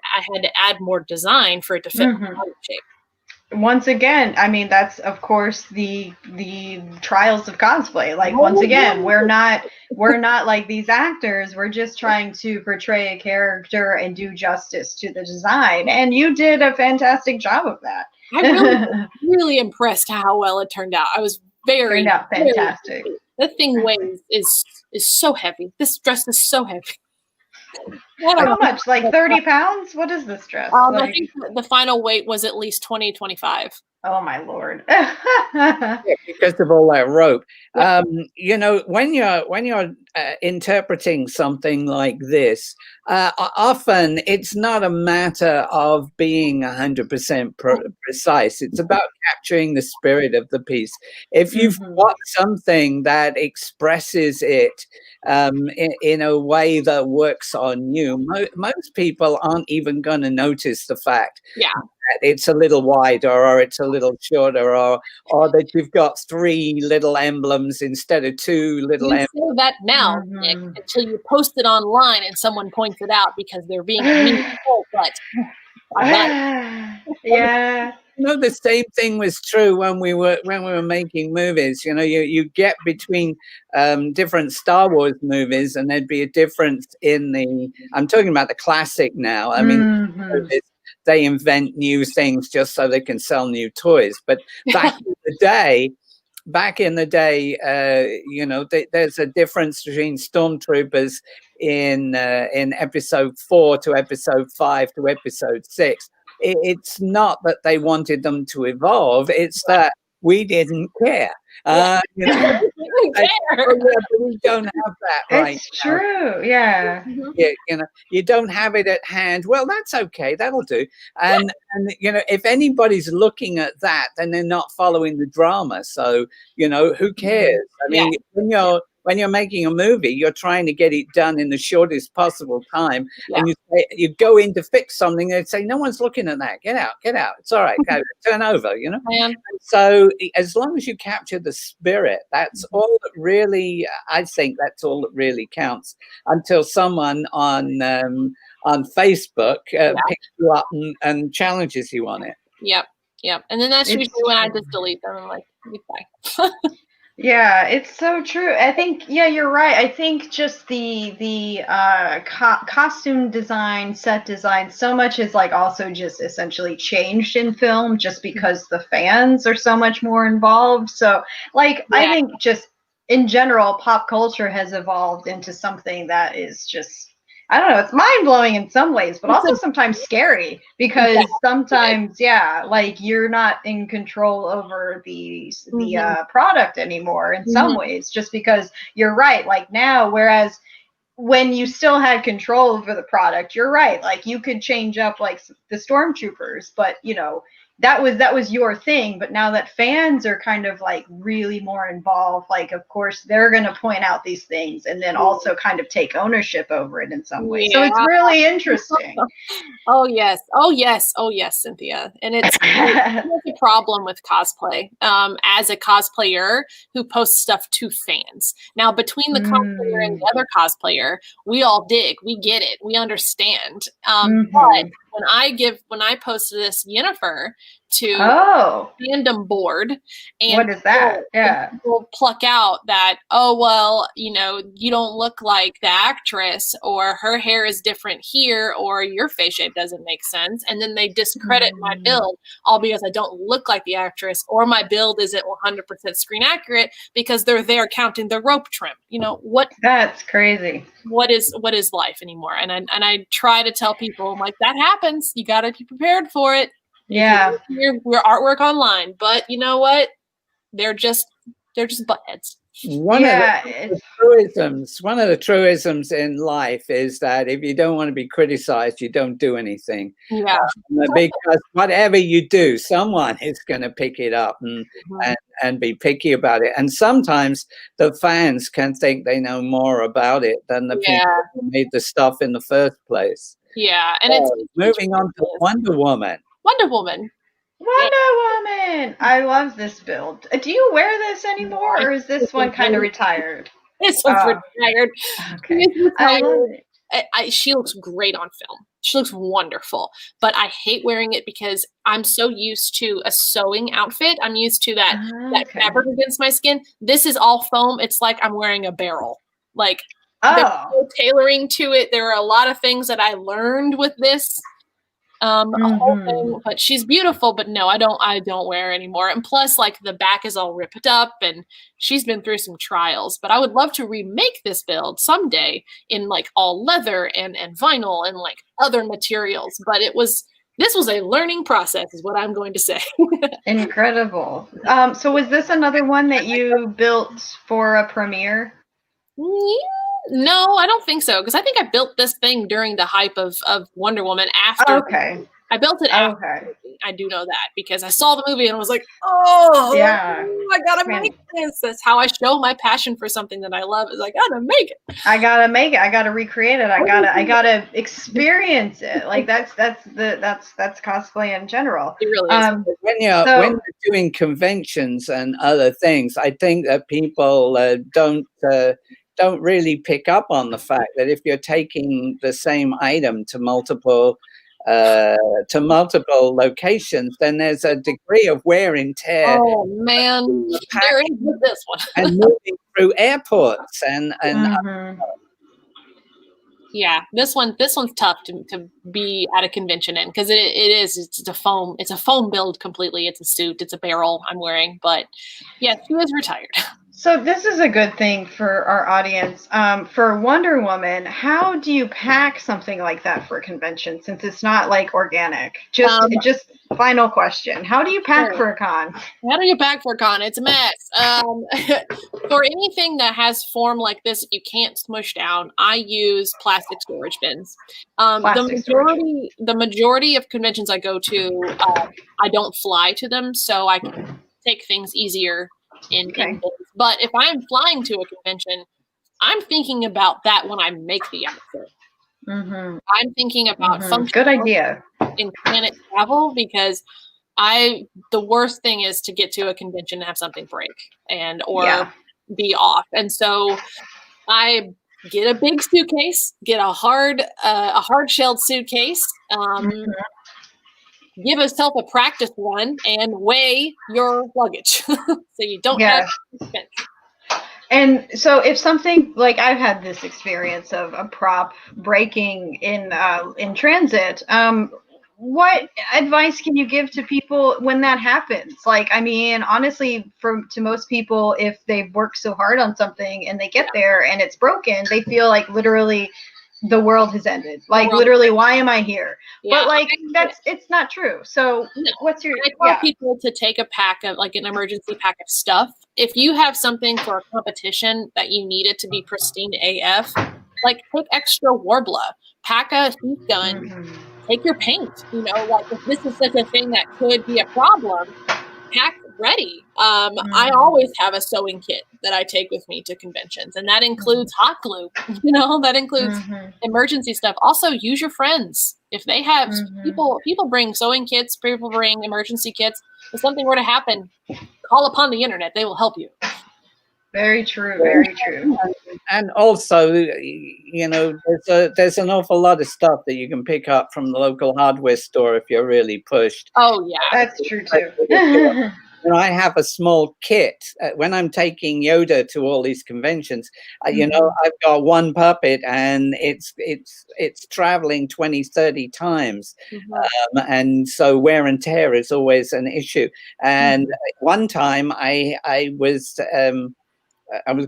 add more design for it to fit my body shape. Once again, I mean, that's of course the trials of cosplay. Like once again, we're not like these actors. We're just trying to portray a character and do justice to the design. And you did a fantastic job of that. I'm really impressed how well it turned out. I was turned out fantastic. That thing weighs is so heavy. This dress is so heavy. How much? Like 30 pounds? What is this dress? I think the final weight was at least 20, 25. Oh my Lord. Because of all that rope. You know, when you're interpreting something like this, often it's not a matter of being 100% precise. It's about capturing the spirit of the piece. If you've got something that expresses it in a way that works on you, most people aren't even going to notice the fact that it's a little wider or it's a little shorter, or that you've got 3 little emblems instead of 2 little emblems. You say that now, Nick, until you post it online and someone points it out because they're being mean. But yeah. You know, the same thing was true when we were making movies. You know, you get between different Star Wars movies, and there'd be a difference in I'm talking about the classic now. I mean, they invent new things just so they can sell new toys. But back in the day, you know, there's a difference between stormtroopers in episode 4 to episode 5 to episode 6. It's not that they wanted them to evolve; it's that we didn't care. You know, we don't have that right It's true, yeah. You know, you don't have it at hand. Well, that's okay. That'll do. And you know, if anybody's looking at that, then they're not following the drama. So, you know, who cares? I mean, when you're making a movie, you're trying to get it done in the shortest possible time. And you go in to fix something, and they say, no one's looking at that. Get out. It's all right. Go, turn over, you know? So as long as you capture the spirit, that's all that really, I think that's all that really counts, until someone on on Facebook picks you up and challenges you on it. Yep. And then that's usually when I just delete them. I'm like, bye. Yeah, it's so true. I think, you're right. I think just the costume design, set design, so much is like also just essentially changed in film just because the fans are so much more involved. So like, I think just in general, pop culture has evolved into something that is just, I don't know, it's mind-blowing in some ways, but also sometimes scary because sometimes, like you're not in control over the product anymore in some ways, just because you're right. Like now, whereas when you still had control over the product, you're right. Like you could change up like the stormtroopers, but that was your thing. But now that fans are kind of like really more involved, like of course they're going to point out these things and then also kind of take ownership over it in some way. So it's really interesting. Oh yes, Cynthia. And it's a problem with cosplay. As a cosplayer who posts stuff to fans. Now between the cosplayer and the other cosplayer, we all dig, we get it, we understand. But when I post this Yennefer to fandom board, and what is that? People pluck out that, you don't look like the actress, or her hair is different here, or your face shape doesn't make sense, and then they discredit my build all because I don't look like the actress, or my build isn't 100% screen accurate because they're there counting the rope trim. What? That's crazy. What is life anymore? And I try to tell people, I'm like, that happens. You got to be prepared for it. Yeah. Your artwork online, but you know what? They're just buttheads. One of the truisms in life is that if you don't want to be criticized, you don't do anything. Yeah. Because whatever you do, someone is going to pick it up and be picky about it. And sometimes the fans can think they know more about it than the people who made the stuff in the first place. Yeah. And it's moving on to Wonder Woman. I love this build. Do you wear this anymore, or is this one kind of retired? This one's retired. Okay. I love it. She looks great on film. She looks wonderful, but I hate wearing it because I'm so used to a sewing outfit. I'm used to that fabric against my skin. This is all foam. It's like I'm wearing a barrel. Like there's no tailoring to it. There are a lot of things that I learned with this. Whole thing, but she's beautiful, but no, I don't wear her anymore. And plus, like, the back is all ripped up and she's been through some trials, but I would love to remake this build someday in like all leather and vinyl and like other materials. But this was a learning process is what I'm going to say. Incredible. So was this another one that you built for a premiere? No, I don't think so. Because I think I built this thing during the hype of Wonder Woman after. Okay. I built it after the movie. I do know that because I saw the movie and I was like, I gotta make this. That's how I show my passion for something that I love. Is I gotta make it. I gotta recreate it. I gotta experience it. Like that's cosplay in general. It really is. When you're doing conventions and other things, I think that people don't really pick up on the fact that if you're taking the same item to multiple locations, then there's a degree of wear and tear. Oh man, there is with this one. And moving through airports and yeah, this one's tough to be at a convention in because it's a foam build completely. It's a suit, it's a barrel I'm wearing, but yeah, she is retired. So this is a good thing for our audience. For Wonder Woman, how do you pack something like that for a convention since it's not like organic? Just final question. How do you pack for a con? How do you pack for a con? It's a mess. For anything that has form like this, you can't smush down. I use plastic storage bins. The majority of conventions I go to, I don't fly to them, so I can take things easier in but if I'm flying to a convention, I'm thinking about that when I make the outfit. I'm thinking about function. Good idea. In planet travel because the worst thing is to get to a convention and have something break or be off. And so I get a big suitcase, get a hard shelled suitcase, give yourself a practice run, and weigh your luggage so you don't have expense. And so if something, like I've had this experience of a prop breaking in transit, what advice can you give to people when that happens? Like, I mean, honestly, to most people, if they've worked so hard on something and they get there and it's broken, they feel like literally the world has ended. Like, literally, why am I here? Yeah. But like, it's not true. So what's your, I tell people to take a pack of, like, an emergency pack of stuff. If you have something for a competition that you need it to be pristine AF, like, take extra Warbler, pack a heat gun, take your paint, you know, like, if this is such a thing that could be a problem, pack ready. I always have a sewing kit that I take with me to conventions, and that includes hot glue, you know, that includes emergency stuff. Also, use your friends. If they have people bring sewing kits, people bring emergency kits. If something were to happen, call upon the internet. They will help you. Very true. Very true. And also, you know, there's an awful lot of stuff that you can pick up from the local hardware store if you're really pushed. Oh, yeah. That's true, too. You know, I have a small kit when I'm taking Yoda to all these conventions. You know, I've got one puppet and it's traveling 20, 30 times. And so wear and tear is always an issue. And one time I was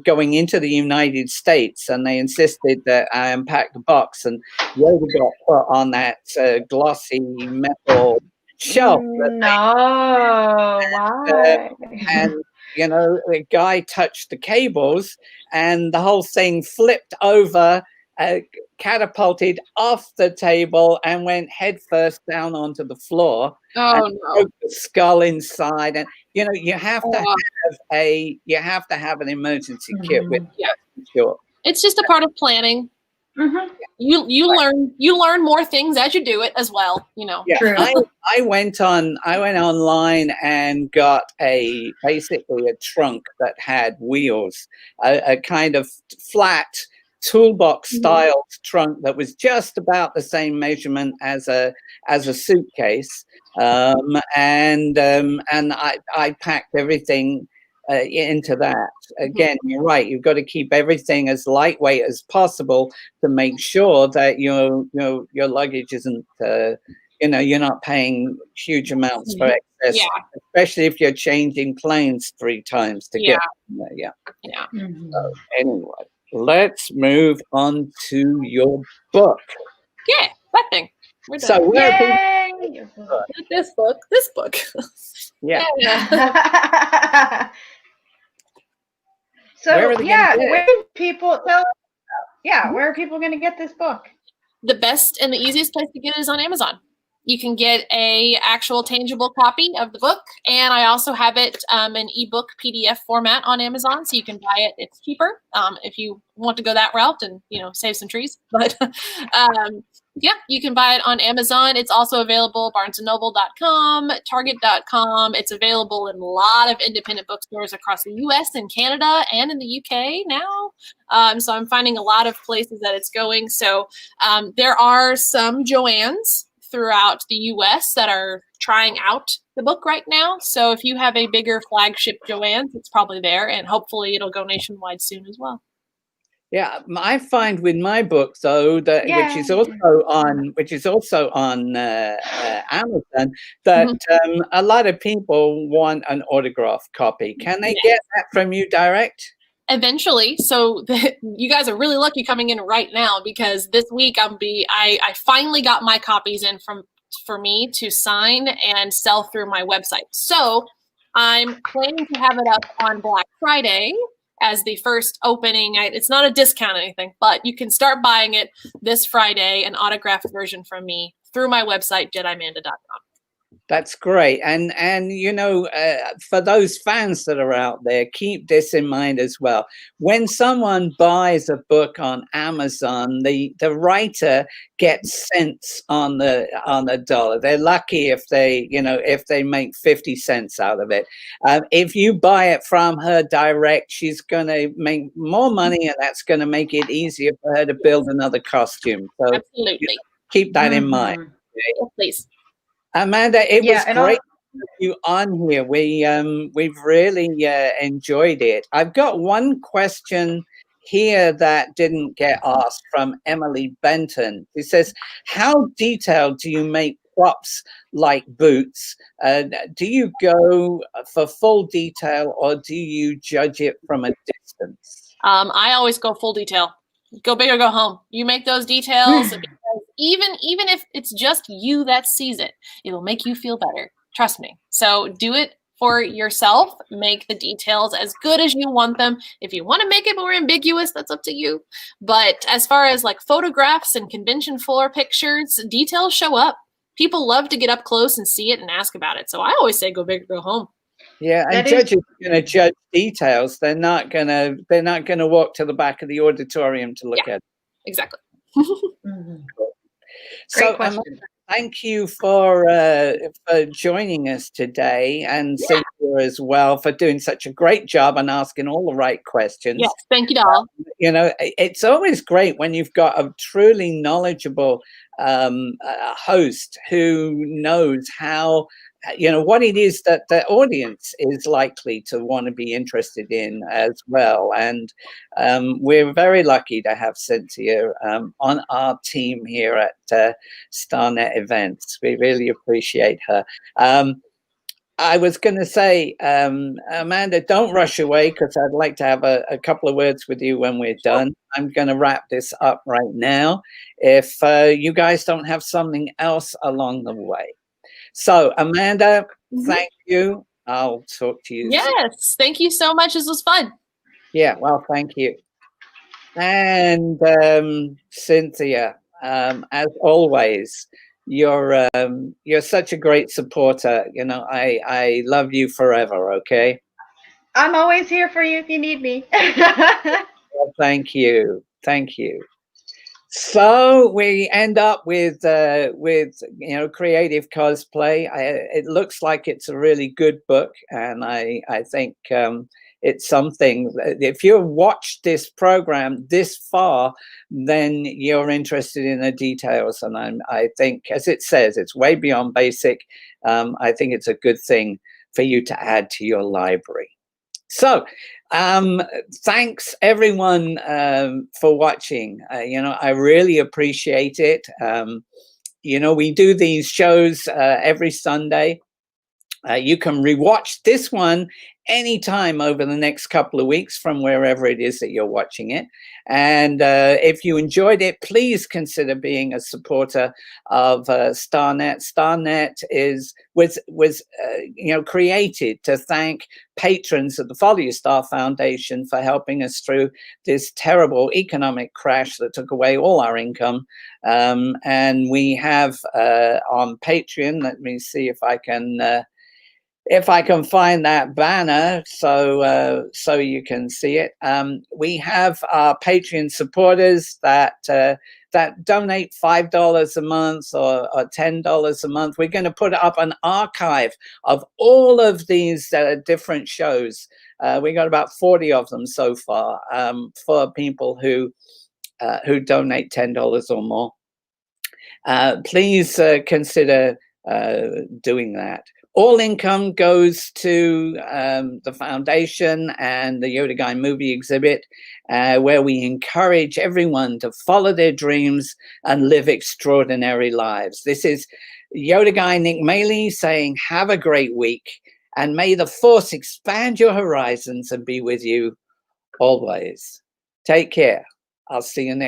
going into the United States and they insisted that I unpack the box, and Yoda got put on that glossy metal shelf. Why? And, you know, the guy touched the cables and the whole thing flipped over, catapulted off the table and went headfirst down onto the floor. Oh, no. Broke the skull inside. And, you know, you have to have an emergency kit with you. Sure. It's just a part of planning. You learn more things as you do it as well, you know. Yeah, I went online and got basically a trunk that had wheels, a kind of flat toolbox style trunk that was just about the same measurement as a suitcase, and I packed everything into that. Again, you're right. You've got to keep everything as lightweight as possible to make sure that your luggage isn't, you know, you're not paying huge amounts for excess, especially if you're changing planes 3 times to get there. So anyway, let's move on to your book. Yeah, that thing. We're done. So where this book. Yeah. So where can people tell? Yeah, where are people going to get this book? The best and the easiest place to get it is on Amazon. You can get a actual tangible copy of the book, and I also have it in ebook PDF format on Amazon, so you can buy it. It's cheaper if you want to go that route and, you know, save some trees. But yeah, you can buy it on Amazon. It's also available barnesandnoble.com, target.com. It's available in a lot of independent bookstores across the US and Canada and in the UK now. So I'm finding a lot of places that it's going. So there are some Joannes throughout the US that are trying out the book right now. So if you have a bigger flagship Joanne's, it's probably there, and hopefully it'll go nationwide soon as well. Yeah, I find with my book though that which is also on Amazon, that a lot of people want an autographed copy. Can they get that from you direct? Eventually. So you guys are really lucky coming in right now, because this week I finally got my copies in for me to sign and sell through my website. So I'm planning to have it up on Black Friday as the first opening. It's not a discount or anything, but you can start buying it this Friday, an autographed version from me through my website, JediManda.com. That's great. And you know, for those fans that are out there, keep this in mind as well. When someone buys a book on Amazon, the writer gets cents on the dollar. They're lucky if they, you know, if they make 50 cents out of it. If you buy it from her direct, she's going to make more money, and that's going to make it easier for her to build another costume. So absolutely, you know, keep that in mind. Okay? Please. Amanda, it was great to have you on here. We've really enjoyed it. I've got one question here that didn't get asked from Emily Benton. She says, how detailed do you make props like boots? Do you go for full detail, or do you judge it from a distance? I always go full detail. Go big or go home. You make those details. Even if it's just you that sees it, it'll make you feel better. Trust me. So do it for yourself. Make the details as good as you want them. If you want to make it more ambiguous, that's up to you. But as far as like photographs and convention floor pictures, details show up. People love to get up close and see it and ask about it. So I always say go big or go home. Yeah, and judges are going to judge details. They're not going to walk to the back of the auditorium to look at it. Exactly. So, Amanda, thank you for joining us today, and Cynthia as well, for doing such a great job and asking all the right questions. Yes, thank you, doll. You know, it's always great when you've got a truly knowledgeable host who knows how, you know, what it is that the audience is likely to want to be interested in as well. And we're very lucky to have Cynthia on our team here at StarNet Events. We really appreciate her. I was going to say, Amanda, don't rush away, because I'd like to have a couple of words with you when we're done. I'm going to wrap this up right now, if you guys don't have something else along the way. So, Amanda, thank you. I'll talk to you. Yes, thank you so much. This was fun. Yeah, well, thank you. And Cynthia, as always, you're such a great supporter. You know, I love you forever. Okay. I'm always here for you if you need me. Well, thank you. Thank you. So we end up with you know, Creative Cosplay. It looks like it's a really good book, and I think it's something. If you watched this program this far, then you're interested in the details, and I think, as it says, it's way beyond basic. I think it's a good thing for you to add to your library. So thanks everyone for watching. You know, I really appreciate it. You know, we do these shows every Sunday. You can rewatch this one anytime over the next couple of weeks from wherever it is that you're watching it. And if you enjoyed it, please consider being a supporter of StarNet. StarNet was you know, created to thank patrons of the Follow Your Star Foundation for helping us through this terrible economic crash that took away all our income. And we have on Patreon, let me see if I can find that banner so you can see it. We have our Patreon supporters that donate $5 a month or $10 a month. We're going to put up an archive of all of these different shows. We got about 40 of them so far, for people who donate $10 or more. Please consider doing that. All income goes to the foundation and the Yoda Guy movie exhibit, where we encourage everyone to follow their dreams and live extraordinary lives. This is Yoda Guy Nick Maley saying, have a great week, and may the Force expand your horizons and be with you always. Take care. I'll see you next